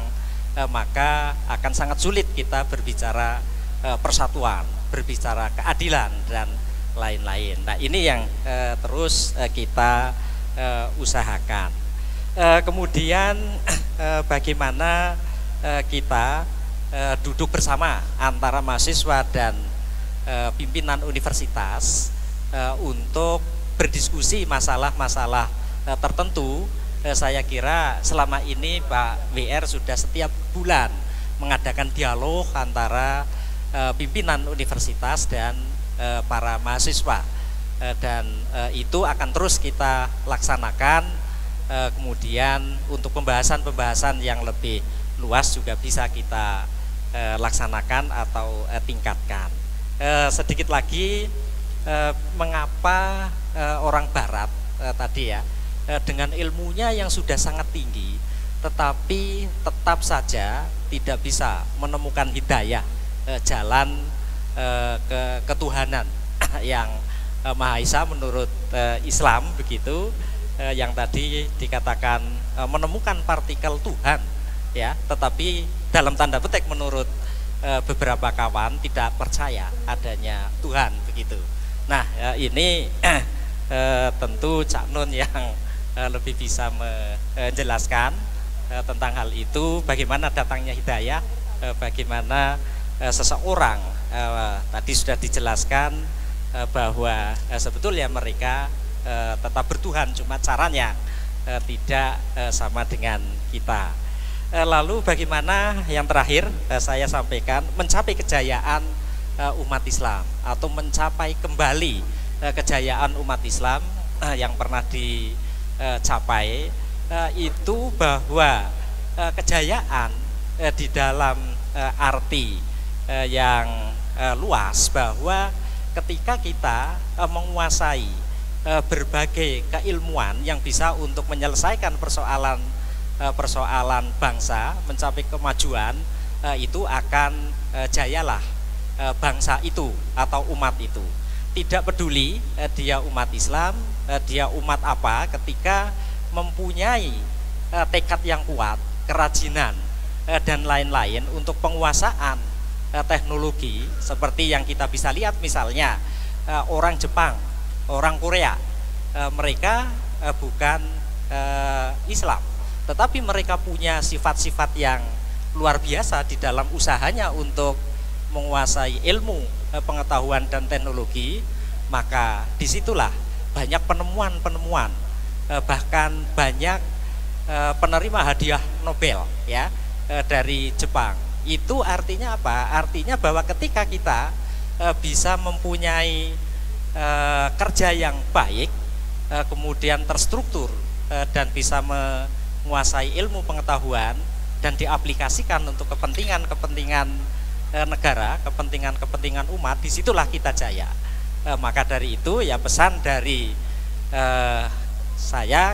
maka akan sangat sulit kita berbicara persatuan, berbicara keadilan dan lain-lain. Nah, ini yang terus kita usahakan. Kemudian bagaimana kita duduk bersama antara mahasiswa dan pimpinan universitas untuk berdiskusi masalah-masalah tertentu. Saya kira selama ini Pak WR sudah setiap bulan mengadakan dialog antara pimpinan universitas dan para mahasiswa, dan itu akan terus kita laksanakan. Kemudian untuk pembahasan-pembahasan yang lebih luas juga bisa kita laksanakan atau tingkatkan. Sedikit lagi, mengapa orang Barat tadi ya, dengan ilmunya yang sudah sangat tinggi, tetapi tetap saja tidak bisa menemukan hidayah, jalan ke ketuhanan yang Maha Esa menurut Islam begitu, yang tadi dikatakan menemukan partikel Tuhan ya, tetapi dalam tanda petik menurut beberapa kawan tidak percaya adanya Tuhan begitu. Nah, ini tentu Cak Nun yang lebih bisa menjelaskan tentang hal itu, bagaimana datangnya hidayah, bagaimana seseorang tadi sudah dijelaskan bahwa sebetulnya mereka tetap bertuhan, cuma caranya tidak sama dengan kita. Lalu bagaimana yang terakhir saya sampaikan, mencapai kejayaan umat Islam atau mencapai kembali kejayaan umat Islam yang pernah dicapai, itu bahwa kejayaan di dalam arti yang luas, bahwa ketika kita menguasai berbagai keilmuan yang bisa untuk menyelesaikan persoalan bangsa, mencapai kemajuan, itu akan jayalah bangsa itu atau umat itu. Tidak peduli dia umat Islam, dia umat apa, ketika mempunyai tekad yang kuat, kerajinan dan lain-lain untuk penguasaan teknologi, seperti yang kita bisa lihat misalnya orang Jepang, orang Korea, mereka bukan Islam, tetapi mereka punya sifat-sifat yang luar biasa di dalam usahanya untuk menguasai ilmu, pengetahuan dan teknologi. Maka disitulah banyak penemuan-penemuan, bahkan banyak penerima hadiah Nobel ya dari Jepang. Itu artinya apa? Artinya bahwa ketika kita bisa mempunyai kerja yang baik, kemudian terstruktur dan bisa menguasai ilmu pengetahuan dan diaplikasikan untuk kepentingan-kepentingan negara, kepentingan umat, disitulah kita jaya. Maka dari itu ya pesan dari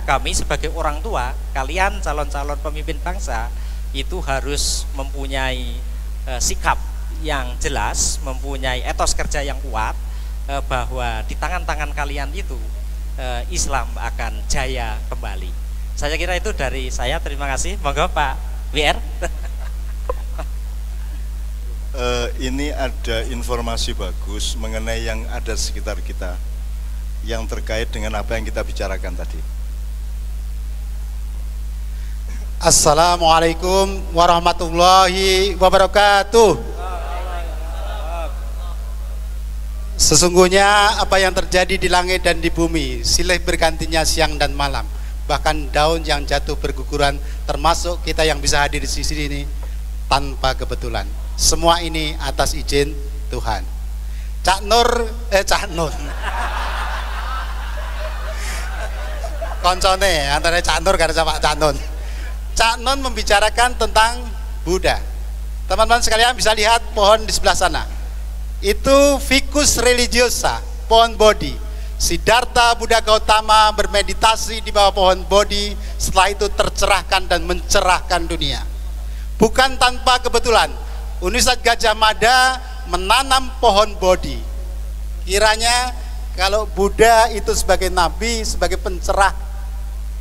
kami sebagai orang tua, kalian calon-calon pemimpin bangsa itu harus mempunyai sikap yang jelas, mempunyai etos kerja yang kuat, bahwa di tangan-tangan kalian itu Islam akan jaya kembali. Saya kira itu dari saya. Terima kasih. Monggo Pak WR. Ini ada informasi bagus mengenai yang ada sekitar kita, yang terkait dengan apa yang kita bicarakan tadi. Assalamualaikum warahmatullahi wabarakatuh. Sesungguhnya apa yang terjadi di langit dan di bumi silih bergantinya siang dan malam. Bahkan daun yang jatuh berguguran, termasuk kita yang bisa hadir di sini ini tanpa kebetulan. Semua ini atas izin Tuhan. Cak Nur koncone antara Cak Nur karo Cak Nun. Cak Nun membicarakan tentang Buddha. Teman-teman sekalian bisa lihat pohon di sebelah sana. Itu Ficus religiosa, pohon Bodhi. Siddhartha Buddha Gautama bermeditasi di bawah pohon Bodhi, setelah itu tercerahkan dan mencerahkan dunia. Bukan tanpa kebetulan Universitas Gadjah Mada menanam pohon Bodhi. Kiranya kalau Buddha itu sebagai nabi, sebagai pencerah,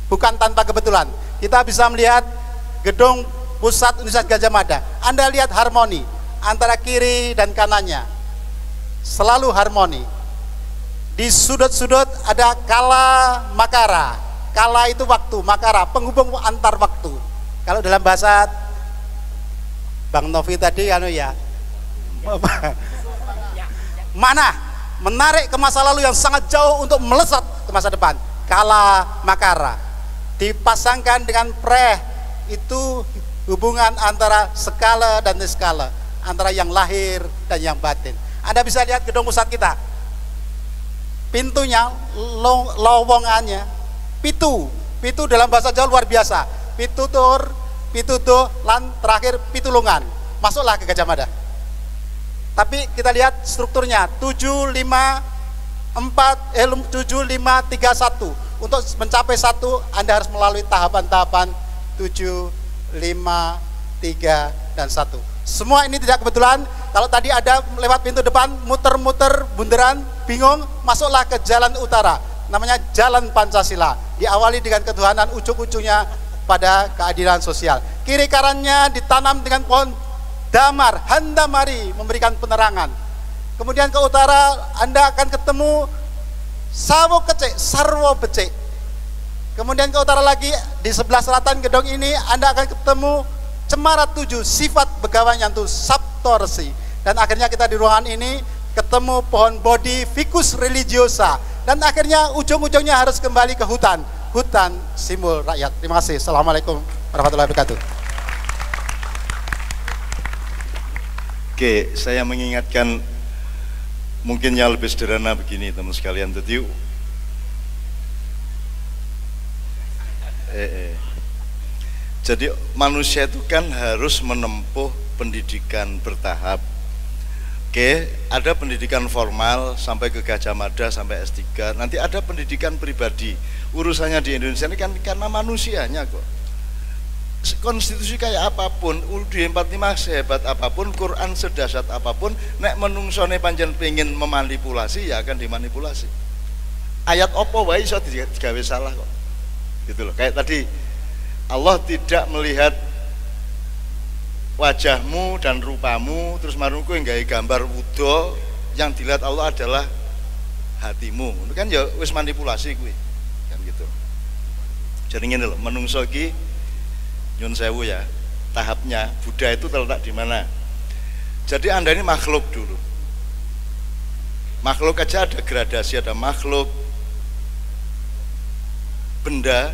bukan tanpa kebetulan. Kita bisa melihat gedung pusat Universitas Gadjah Mada. Anda lihat harmoni antara kiri dan kanannya, selalu harmoni. Di sudut-sudut ada kala makara. Kala itu waktu, makara penghubung antar waktu. Kalau dalam bahasa Bang Novi tadi ya mana menarik ke masa lalu yang sangat jauh untuk melesat ke masa depan. Kala makara dipasangkan dengan preh, itu hubungan antara skala dan niskala, antara yang lahir dan yang batin. Anda bisa lihat gedung pusat kita, pintunya, lowongannya, pitu dalam bahasa Jawa luar biasa. Pitutur, pitutuh, lan terakhir pitulungan. Masuklah ke Gadjah Mada. Tapi kita lihat strukturnya 7531. Untuk mencapai satu, Anda harus melalui tahapan-tahapan 7, 5, 3, dan 1. Semua ini tidak kebetulan. Kalau tadi ada lewat pintu depan, muter-muter, bunderan, bingung, masuklah ke jalan utara. Namanya Jalan Pancasila. Diawali dengan ketuhanan, ujung-ujungnya pada keadilan sosial. Kiri kanannya ditanam dengan pohon damar, handamari, memberikan penerangan. Kemudian ke utara, Anda akan ketemu Sawo Kecik, Sarwo Becik. Kemudian ke utara lagi, di sebelah selatan gedung ini, Anda akan ketemu Cemara 7, sifat Begawan Yantu, Saptorsi. Dan akhirnya kita di ruangan ini ketemu pohon Bodhi, Ficus religiosa. Dan akhirnya ujung-ujungnya harus kembali ke hutan simbol rakyat. Terima kasih. Assalamualaikum warahmatullahi wabarakatuh. Oke, saya mengingatkan mungkin yang lebih sederhana begini teman sekalian. Jadi manusia itu kan harus menempuh pendidikan bertahap. Oke, ada pendidikan formal sampai ke Gadjah Mada sampai S3. Nanti ada pendidikan pribadi. Urusannya di Indonesia ini kan karena manusianya kok. Konstitusi kayak apapun, UUD 45 sehebat apapun, Quran sedahsyat apapun, nek menungsone panjen pengen memanipulasi ya akan dimanipulasi. Ayat opo wae iso digawe salah kok. Gitu loh. Kayak tadi Allah tidak melihat wajahmu dan rupamu terus marungku yang gawe gambar wudo, yang dilihat Allah adalah hatimu. Itu kan ya wis manipulasi kuwi. Kan gitu. Jadi ngene lho, menungso iki nyun sewu ya, tahapnya Buddha itu terletak di mana? Jadi Anda ini makhluk dulu. Makhluk aja ada gradasi, ada makhluk benda,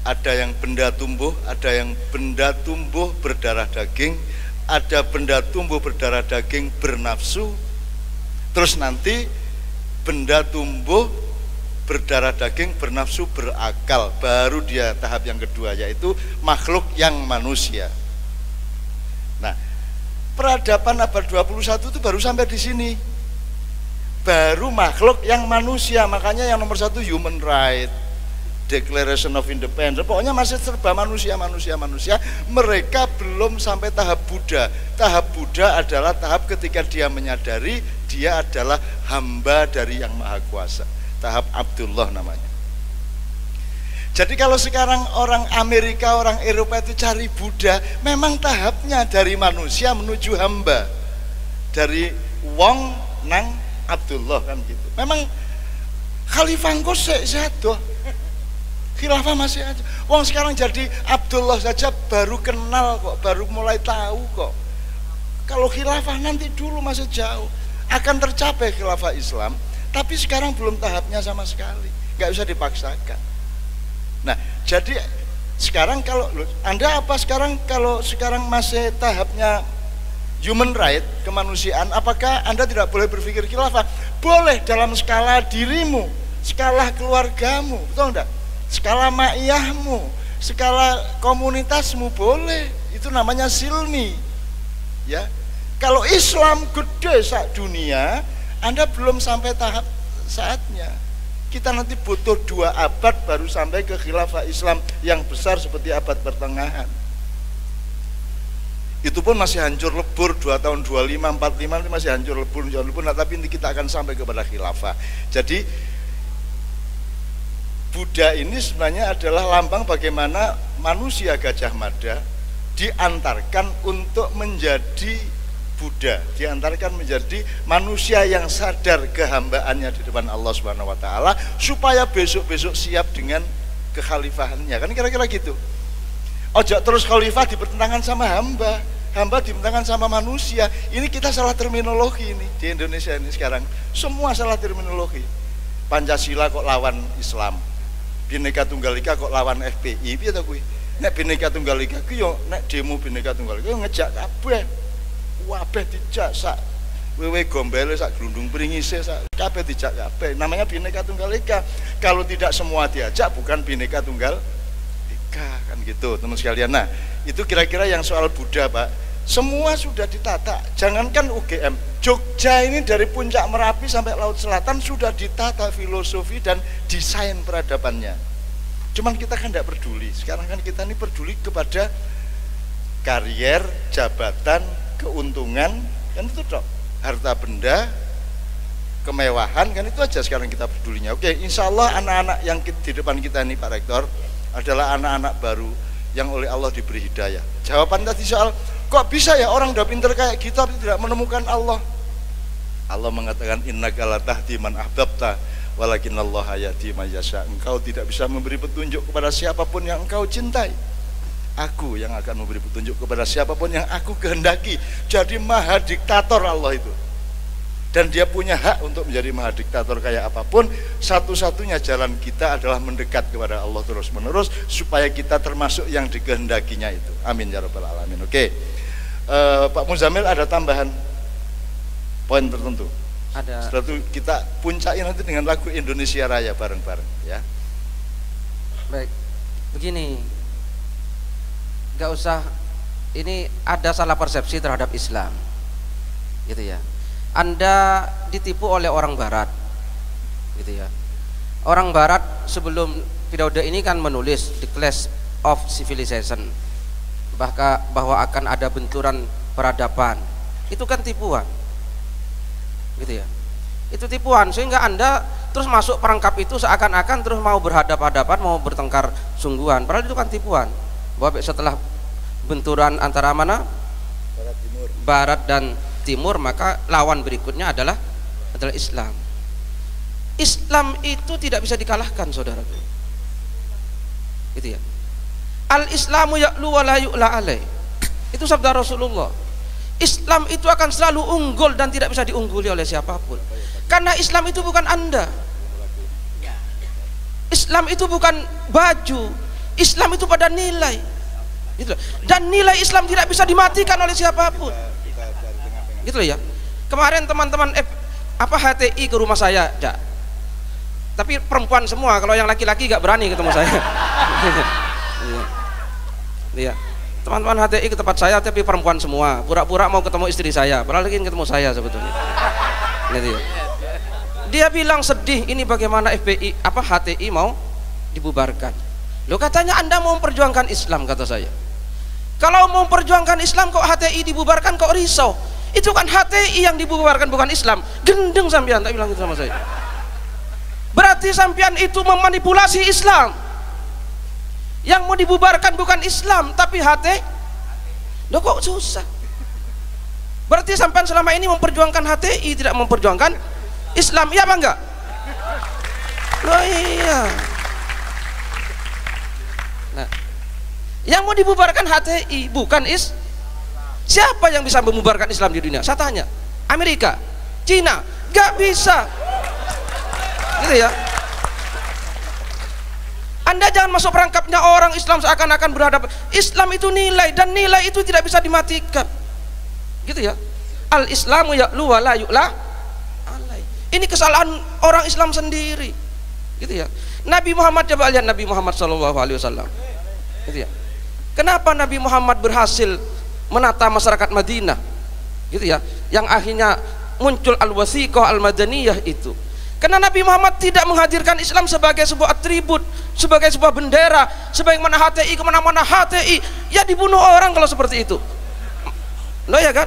ada yang benda tumbuh, ada yang benda tumbuh berdarah daging, ada benda tumbuh berdarah daging bernafsu, terus nanti benda tumbuh berdarah daging bernafsu berakal, baru dia tahap yang kedua, yaitu makhluk yang manusia. Nah, Peradaban abad 21 itu baru sampai di sini. Baru makhluk yang manusia, makanya yang nomor 1 human right, Declaration of Independence, pokoknya masih serba manusia. Mereka belum sampai tahap Buddha. Tahap Buddha adalah tahap ketika dia menyadari dia adalah hamba dari Yang Maha Kuasa. Tahap Abdullah namanya. Jadi kalau sekarang orang Amerika, orang Eropa itu cari Buddha, memang tahapnya dari manusia menuju hamba. Dari wong nang Abdullah kan gitu. Memang Khalifah engko sehat-sehat. Khilafah masih aja. Wong sekarang jadi Abdullah saja baru kenal kok, baru mulai tahu kok. Kalau khilafah nanti dulu masih jauh. Akan tercapai khilafah Islam, tapi sekarang belum tahapnya sama sekali. Nggak bisa dipaksakan. Nah, jadi sekarang kalau Anda apa sekarang kalau sekarang masih tahapnya human right, kemanusiaan, apakah Anda tidak boleh berpikir khilafah? Boleh dalam skala dirimu, skala keluargamu, betul enggak? Skala ma'iyahmu, skala komunitasmu boleh. Itu namanya silmi. Ya. Kalau Islam gede sak dunia, Anda belum sampai tahap saatnya. Kita nanti butuh 2 abad baru sampai ke khilafah Islam yang besar seperti abad pertengahan. Itu pun masih hancur lebur 2 tahun 25, 45 itu masih hancur lebur. Nah, tapi nanti kita akan sampai kepada khilafah. Jadi Buddha ini sebenarnya adalah lambang bagaimana manusia Gajah Mada diantarkan untuk menjadi Buddha, diantarkan menjadi manusia yang sadar kehambaannya di depan Allah Subhanahu wa taala supaya besok-besok siap dengan kekhalifahannya. Kan kira-kira gitu. Ojo terus khalifah dipertentangan sama hamba, hamba dipertentangan sama manusia. Ini kita salah terminologi ini di Indonesia ini sekarang. Semua salah terminologi. Pancasila kok lawan Islam. Bhinneka Tunggal Ika kok lawan FPI, piye to kuwi? Nek Bhinneka Tunggal Ika ku yo nek demo Bhinneka Tunggal Ika ngejak kabeh. Kabeh dijak sak wewe gombele sak glundung pringise sak kabeh dijak kabeh. Namanya Bhinneka Tunggal Ika. Kalau tidak semua diajak bukan Bhinneka Tunggal Ika kan gitu, teman sekalian. Nah, itu kira-kira yang soal Buddha, Pak. Semua sudah ditata, jangankan UGM, Jogja ini dari puncak Merapi sampai Laut Selatan sudah ditata filosofi dan desain peradabannya. Cuman kita kan tidak peduli, sekarang kan kita ini peduli kepada karier, jabatan, keuntungan, kan itu dok, harta benda, kemewahan, kan itu aja sekarang kita pedulinya. Oke, insya Allah anak-anak yang di depan kita ini Pak Rektor adalah anak-anak baru yang oleh Allah diberi hidayah. Jawaban tadi soal kok bisa ya orang udah pinter kayak kita tapi tidak menemukan Allah. Allah mengatakan innaka la tahdi man ahbabta walakinallaha yahdi man yasha. Engkau tidak bisa memberi petunjuk kepada siapapun yang engkau cintai. Aku yang akan memberi petunjuk kepada siapapun yang aku kehendaki. Jadi maha diktator Allah itu. Dan dia punya hak untuk menjadi maha diktator kayak apapun. Satu-satunya jalan kita adalah mendekat kepada Allah terus menerus supaya kita termasuk yang dikehendakinya itu. Amin ya rabbal alamin. Oke. Pak Muzamil ada tambahan poin tertentu? Ada. Setelah itu kita puncai nanti dengan lagu Indonesia Raya bareng-bareng ya. Baik. Begini. Gak usah, ini ada salah persepsi terhadap Islam. Gitu ya. Anda ditipu oleh orang barat, gitu ya. Orang barat sebelum periode ini kan menulis The Clash of Civilization, bahwa akan ada benturan peradaban. Itu kan tipuan, gitu ya. Itu tipuan, sehingga Anda terus masuk perangkap itu seakan-akan terus mau berhadapan-hadapan, mau bertengkar sungguhan. Padahal itu kan tipuan. Bahwa setelah benturan antara mana? Barat dan Timur, maka lawan berikutnya adalah Islam. Islam itu tidak bisa dikalahkan, saudaraku. Gitu ya. Al-Islamu ya'lu wa la yu'la alaih. Itu sabda Rasulullah. Islam itu akan selalu unggul dan tidak bisa diungguli oleh siapapun. Karena Islam itu bukan Anda. Islam itu bukan baju. Islam itu pada nilai. Gitu. Dan nilai Islam tidak bisa dimatikan oleh siapapun. Gitu ya. Kemarin teman-teman HTI ke rumah saya, ya. Tapi perempuan semua, kalau yang laki-laki gak berani ketemu saya. Iya. teman-teman HTI ke tempat saya tapi perempuan semua, pura-pura mau ketemu istri saya, padahal ingin ketemu saya sebetulnya. Gitu ya. Dia bilang sedih, ini bagaimana HTI mau dibubarkan. Loh, katanya Anda mau memperjuangkan Islam, kata saya. Kalau mau memperjuangkan Islam kok HTI dibubarkan, kok risau? Itu kan HTI yang dibubarkan, bukan Islam. Gendeng sampean, tak bilang gitu sama saya. Berarti sampean itu memanipulasi Islam. Yang mau dibubarkan bukan Islam tapi HTI. Loh, kok susah? Berarti sampean selama ini memperjuangkan HTI, tidak memperjuangkan Islam, iya apa enggak? Loh iya. Nah, yang mau dibubarkan HTI bukan siapa yang bisa membubarkan Islam di dunia? Saya tanya, Amerika, Cina, gak bisa. Gitu ya. Anda jangan masuk perangkapnya orang Islam seakan-akan berhadapan. Islam itu nilai, dan nilai itu tidak bisa dimatikan. Gitu ya. Al-Islamu ya'lu wa la yu'la alai. Ini kesalahan orang Islam sendiri. Gitu ya. Nabi Muhammad, coba lihat Nabi Muhammad SAW. Gitu ya. Kenapa Nabi Muhammad berhasil menata masyarakat Madinah? Gitu ya. Yang akhirnya muncul al-wasiqah al-madaniyah itu. Karena Nabi Muhammad tidak menghadirkan Islam sebagai sebuah atribut, sebagai sebuah bendera, sebagaimana HTI kemana-mana HTI, ya dibunuh orang kalau seperti itu. Loh ya kan?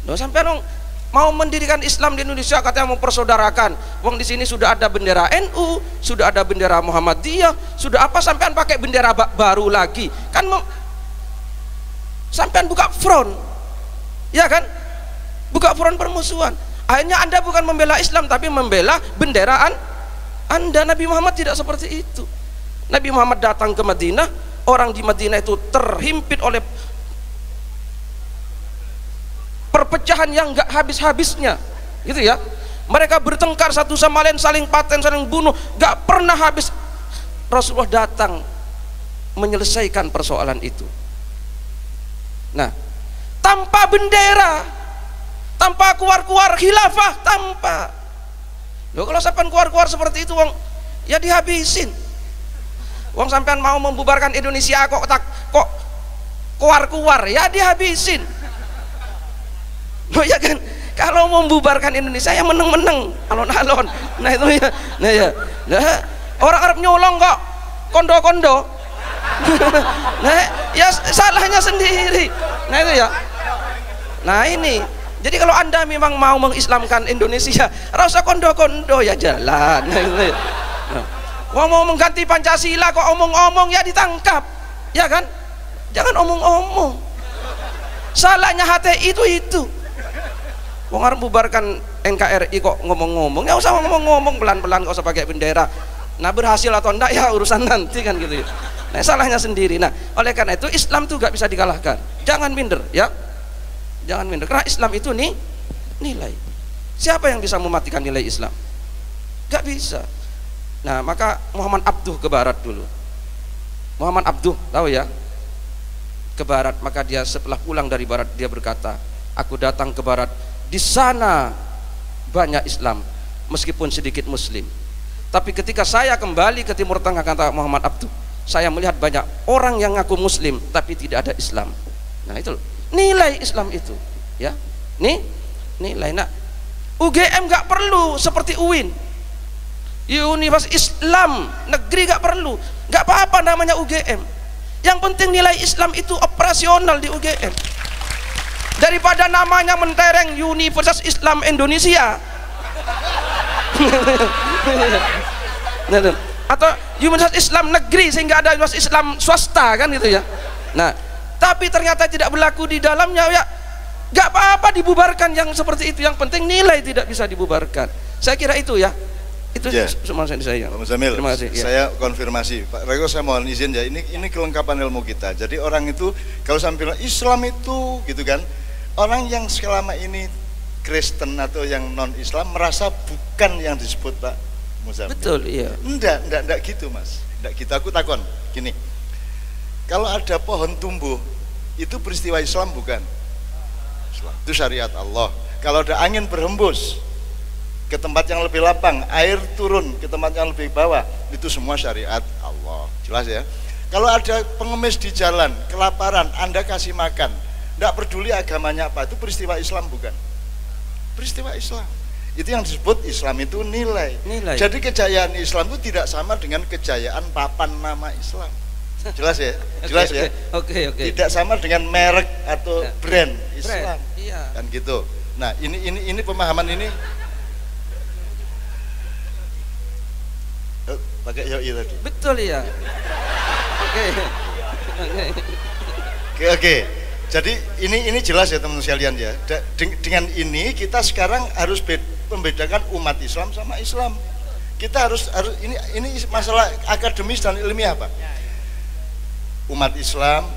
Loh, sampai mau mendirikan Islam di Indonesia katanya mau persaudarakan. Wong di sini sudah ada bendera NU, sudah ada bendera Muhammadiyah, sudah apa sampean pakai bendera baru lagi? Kan sampean buka front. Ya kan? Buka front permusuhan. Akhirnya Anda bukan membela Islam tapi membela benderaan Anda. Nabi Muhammad tidak seperti itu. Nabi Muhammad datang ke Madinah, orang di Madinah itu terhimpit oleh perpecahan yang enggak habis-habisnya, gitu ya. Mereka bertengkar satu sama lain, saling paten, saling bunuh, enggak pernah habis. Rasulullah datang menyelesaikan persoalan itu. Nah, tanpa bendera, tanpa keluar-keluar khilafah, tanpa. Loh, kalau sampean keluar-keluar seperti itu, wong ya dihabisin. Wong sampean mau membubarkan Indonesia kok keluar-keluar, ya dihabisin. Loh ya kan, kalau membubarkan Indonesia ya meneng-meneng, alon-alon. Nah itu ya, nah ya. Nah, orang Arab nyolong kok kondo-kondo. Nah, ya salahnya sendiri. Nah itu ya. Nah ini. Jadi kalau Anda memang mau mengislamkan Indonesia, rasa kondo-kondo ya jalan. Mau mengganti Pancasila kok omong-omong ya ditangkap, ya kan? Jangan omong-omong. Salahnya HTI itu. Wong arep bubarkan NKRI kok ngomong-ngomong, ya usah ngomong-ngomong, pelan-pelan, gak usah pakai bendera. Nah berhasil atau enggak ya urusan nanti kan gitu. Nah salahnya sendiri. Nah oleh karena itu Islam tuh gak bisa dikalahkan. Jangan minder ya. Jangan minder, karena Islam itu nilai. Siapa yang bisa mematikan nilai Islam? Gak bisa. Nah maka Muhammad Abduh ke barat dulu. Muhammad Abduh, tahu ya, ke barat. Maka dia setelah pulang dari barat, dia berkata, aku datang ke barat, di sana banyak Islam meskipun sedikit Muslim. Tapi ketika saya kembali ke Timur Tengah, kata Muhammad Abduh, saya melihat banyak orang yang ngaku Muslim tapi tidak ada Islam. Nah itu loh, nilai Islam itu, ya. Nilai. Nah, UGM gak perlu seperti UIN, Universitas Islam negeri, gak perlu, gak apa-apa namanya UGM. Yang penting nilai Islam itu operasional di UGM. Daripada namanya mentereng Universitas Islam Indonesia atau Universitas Islam negeri sehingga ada Universitas Islam swasta kan gitu ya. Nah, tapi ternyata tidak berlaku di dalamnya, ya gak apa-apa dibubarkan yang seperti itu. Yang penting nilai tidak bisa dibubarkan. Saya kira itu ya. Itu ya. Semua saya. Pak Muzamil, terima kasih. Saya konfirmasi, Pak Rego, saya mohon izin ya. Ini kelengkapan ilmu kita. Jadi orang itu kalau sampai bilang Islam itu gitu kan, orang yang selama ini Kristen atau yang non Islam merasa bukan yang disebut Pak Muzamil. Betul, iya. Enggak gitu Mas. Enggak gitu. Aku takon gini. Kalau ada pohon tumbuh, itu peristiwa Islam bukan? Islam. Itu syariat Allah. Kalau ada angin berhembus ke tempat yang lebih lapang, air turun ke tempat yang lebih bawah, itu semua syariat Allah. Jelas ya? Kalau ada pengemis di jalan, kelaparan, Anda kasih makan, tidak peduli agamanya apa, itu peristiwa Islam bukan? Peristiwa Islam. Itu yang disebut Islam itu nilai. Jadi kejayaan Islam itu tidak sama dengan kejayaan papan nama Islam. Jelas ya? Jelas ya? Oke. Tidak sama dengan merek atau brand Islam. Iya. Kan gitu. Nah, ini pemahaman ini pakai yoi tadi. Betul ya. Oke. Jadi ini jelas ya teman-teman sekalian ya. Dengan ini kita sekarang harus membedakan umat Islam sama Islam. Kita harus ini masalah akademis dan ilmiah, Pak. Umat Islam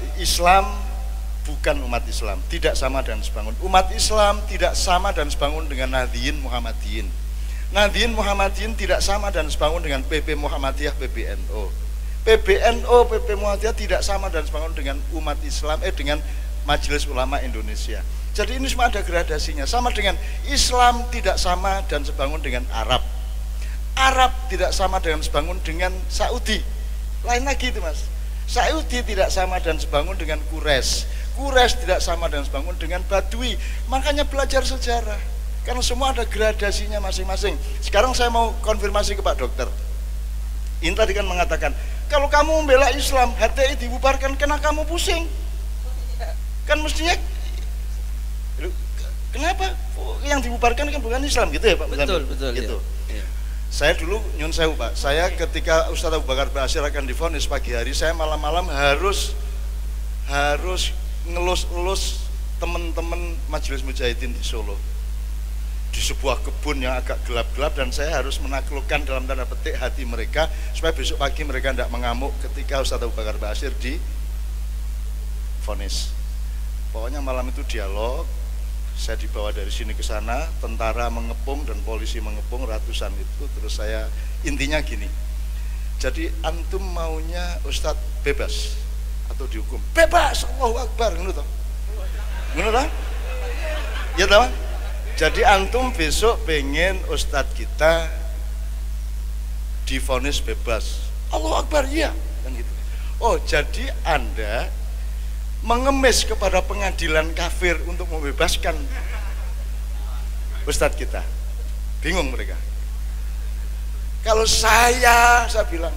bukan umat Islam, tidak sama dan sebangun. Umat Islam tidak sama dan sebangun dengan Nahdliyin Muhammadiyin. Nahdliyin Muhammadiyin tidak sama dan sebangun dengan PP Muhammadiyah, PBNU. PBNU, PP Muhammadiyah tidak sama dan sebangun dengan umat Islam, dengan Majelis Ulama Indonesia. Jadi ini semua ada gradasinya. Sama dengan Islam tidak sama dan sebangun dengan Arab. Arab tidak sama dengan sebangun dengan Saudi. Lain lagi itu, Mas. Saudi tidak sama dan sebangun dengan Quraisy. Quraisy tidak sama dan sebangun dengan Badui. Makanya belajar sejarah. Karena semua ada gradasinya masing-masing. Sekarang saya mau konfirmasi ke Pak Dokter. Ini tadi kan mengatakan, kalau kamu membela Islam, HTI dibubarkan, karena kamu pusing. Kan mestinya, kenapa? Yang dibubarkan kan bukan Islam, gitu ya Pak? Betul. Gitu. Ya. Saya dulu nyun sewu Pak, saya ketika Ustadz Abu Bakar Basir akan divonis pagi hari, saya malam-malam harus ngelus-elus teman-teman Majelis Mujahidin di Solo di sebuah kebun yang agak gelap-gelap, dan saya harus menaklukkan dalam tanda petik hati mereka supaya besok pagi mereka tidak mengamuk ketika Ustadz Abu Bakar Basir divonis. Pokoknya malam itu dialog. Saya dibawa dari sini ke sana, tentara mengepung dan polisi mengepung ratusan itu. Terus saya intinya gini, jadi antum maunya Ustadz bebas atau dihukum? Bebas, Allahu Akbar, ngono toh? Ngono toh? Ya toh? Jadi antum besok pengen Ustadz kita divonis bebas, Allahu Akbar, iya, kan gitu. Oh, jadi Anda mengemis kepada pengadilan kafir untuk membebaskan Ustadz kita. Bingung mereka. Kalau saya bilang,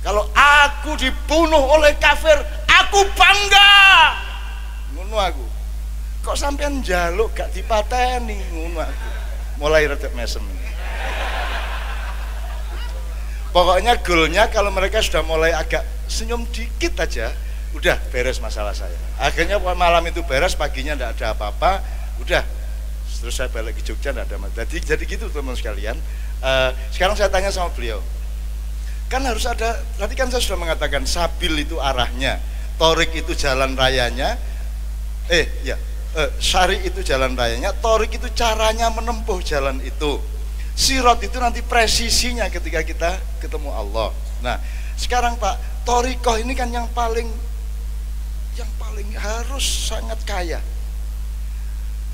kalau aku dibunuh oleh kafir, aku bangga. Ngono aku. Kok sampean njaluk gak dipateni, ngono aku. Mulai redek mesem. Pokoknya goalnya kalau mereka sudah mulai agak senyum dikit aja, udah beres masalah saya. Akhirnya malam itu beres, paginya tidak ada apa-apa, udah. Terus saya balik ke Jogja, tidak ada masalah. Jadi gitu teman-teman sekalian. Sekarang saya tanya sama beliau, kan harus ada, tadi kan saya sudah mengatakan sabil itu arahnya, torik itu jalan rayanya, syari itu jalan rayanya, torik itu caranya menempuh jalan itu, sirot itu nanti presisinya ketika kita ketemu Allah. Nah sekarang Pak, torikoh ini kan yang paling harus sangat kaya.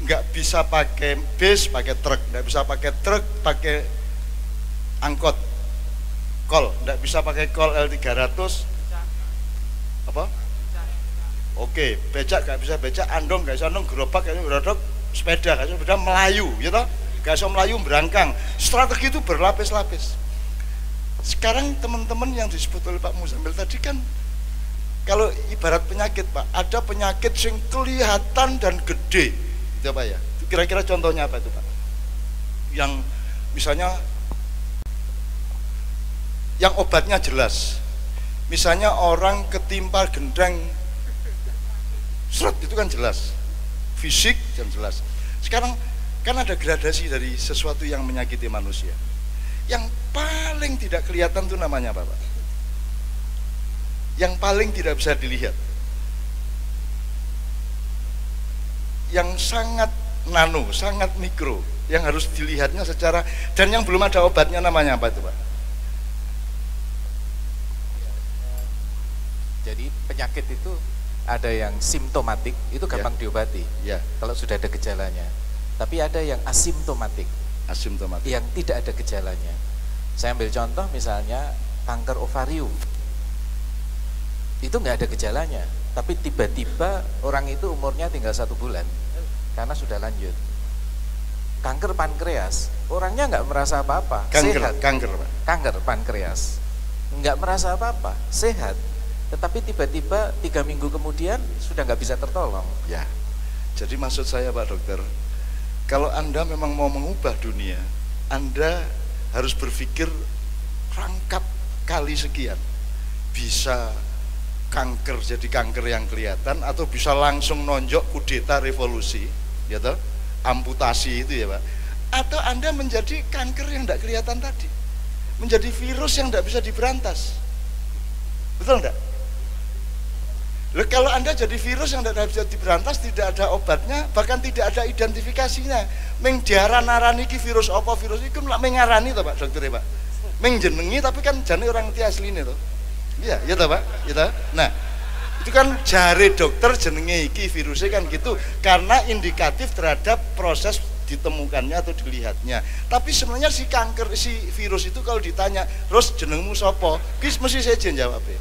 Nggak bisa pakai bis, pakai truk, nggak bisa pakai truk, pakai angkot, kol, nggak bisa pakai kol L300, apa? Oke, becak nggak bisa becak, andong nggak bisa andong, gerobak nggak bisa gerobak, sepeda nggak bisa sepeda, Melayu, gitu, nggak bisa Melayu berangkang. Strategi itu berlapis-lapis. Sekarang teman-teman yang disebut oleh Pak Muzamil tadi kan, kalau ibarat penyakit Pak, ada penyakit yang kelihatan dan gede, itu apa ya? Kira-kira contohnya apa itu Pak? Yang misalnya, yang obatnya jelas. Misalnya orang ketimpa gendang, seret, itu kan jelas. Fisik dan jelas. Sekarang kan ada gradasi dari sesuatu yang menyakiti manusia. Yang paling tidak kelihatan itu namanya apa Pak? Yang paling tidak bisa dilihat, yang sangat nano, sangat mikro, yang harus dilihatnya secara, dan yang belum ada obatnya, namanya apa itu Pak? Jadi penyakit itu ada yang simptomatik, itu gampang diobati kalau sudah ada gejalanya. Tapi ada yang asimptomatik, yang tidak ada gejalanya. Saya ambil contoh misalnya kanker ovarium. itu nggak ada gejalanya, tapi tiba-tiba orang itu umurnya tinggal 1 bulan karena sudah lanjut. Kanker pankreas, orangnya nggak merasa apa-apa, sehat. Kanker pankreas, nggak merasa apa-apa, sehat. Tetapi tiba-tiba 3 minggu kemudian sudah nggak bisa tertolong. Ya, jadi maksud saya Pak Dokter, kalau Anda memang mau mengubah dunia, Anda harus berpikir rangkap kali sekian. Bisa kanker jadi kanker yang kelihatan, atau bisa langsung nonjok kudeta revolusi, ya toh? Amputasi itu ya Pak, atau Anda menjadi kanker yang tidak kelihatan tadi, menjadi virus yang tidak bisa diberantas, betul enggak? Loh, kalau Anda jadi virus yang tidak bisa diberantas, tidak ada obatnya, bahkan tidak ada identifikasinya, meng diaran-arani ki virus apa, virus itu malah mengarani toh Pak Dokter ya Pak, meng jenengi tapi kan jane orang ti asline toh, iya ya toh Pak, ya toh. Nah itu kan jare dokter jenenge iki virusnya kan gitu, karena indikatif terhadap proses ditemukannya atau dilihatnya. Tapi sebenarnya si kanker, si virus itu kalau ditanya, terus jenengmu sopo, kis mesti saya jawab ya.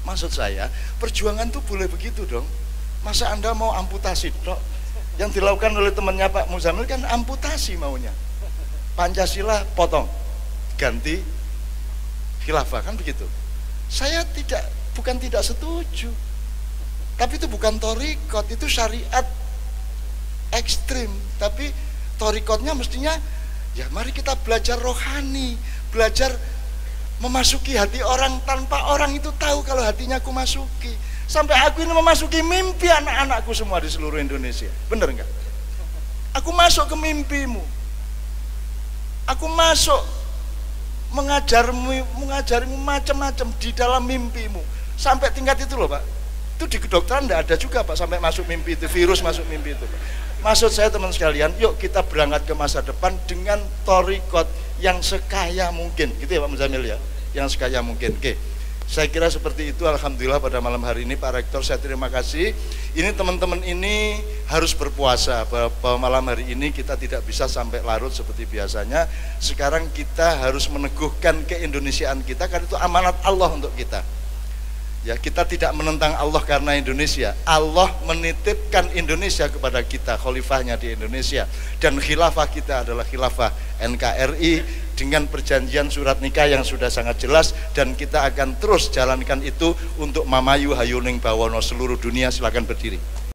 Maksud saya, perjuangan tuh boleh begitu dong. Masa Anda mau amputasi dok? Yang dilakukan oleh temannya Pak Muzamil kan amputasi maunya. Pancasila potong, ganti khilafah kan begitu. Saya bukan tidak setuju, tapi itu bukan thorikot, itu syariat ekstrim. Tapi thorikotnya mestinya ya mari kita belajar rohani, belajar memasuki hati orang tanpa orang itu tahu kalau hatinya aku masuki. Sampai aku ini memasuki mimpi anak-anakku semua di seluruh Indonesia, bener enggak? Aku masuk ke mimpimu, aku masuk mengajarimu macam-macam di dalam mimpimu. Sampai tingkat itu loh Pak, itu di kedokteran tidak ada juga Pak, sampai masuk mimpi itu, virus masuk mimpi itu Pak. Maksud saya teman sekalian, yuk kita berangkat ke masa depan dengan thorikot yang sekaya mungkin, gitu ya Pak Muzamil ya, yang sekaya mungkin. Oke, saya kira seperti itu. Alhamdulillah pada malam hari ini Pak Rektor saya terima kasih. Ini teman-teman ini harus berpuasa, bahwa malam hari ini kita tidak bisa sampai larut seperti biasanya. Sekarang kita harus meneguhkan keindonesiaan kita, karena itu amanat Allah untuk kita. Ya, kita tidak menentang Allah karena Indonesia. Allah menitipkan Indonesia kepada kita, khalifahnya di Indonesia, dan khilafah kita adalah khilafah NKRI dengan perjanjian surat nikah yang sudah sangat jelas, dan kita akan terus jalankan itu untuk mamayu hayuning bawono seluruh dunia. Silakan berdiri.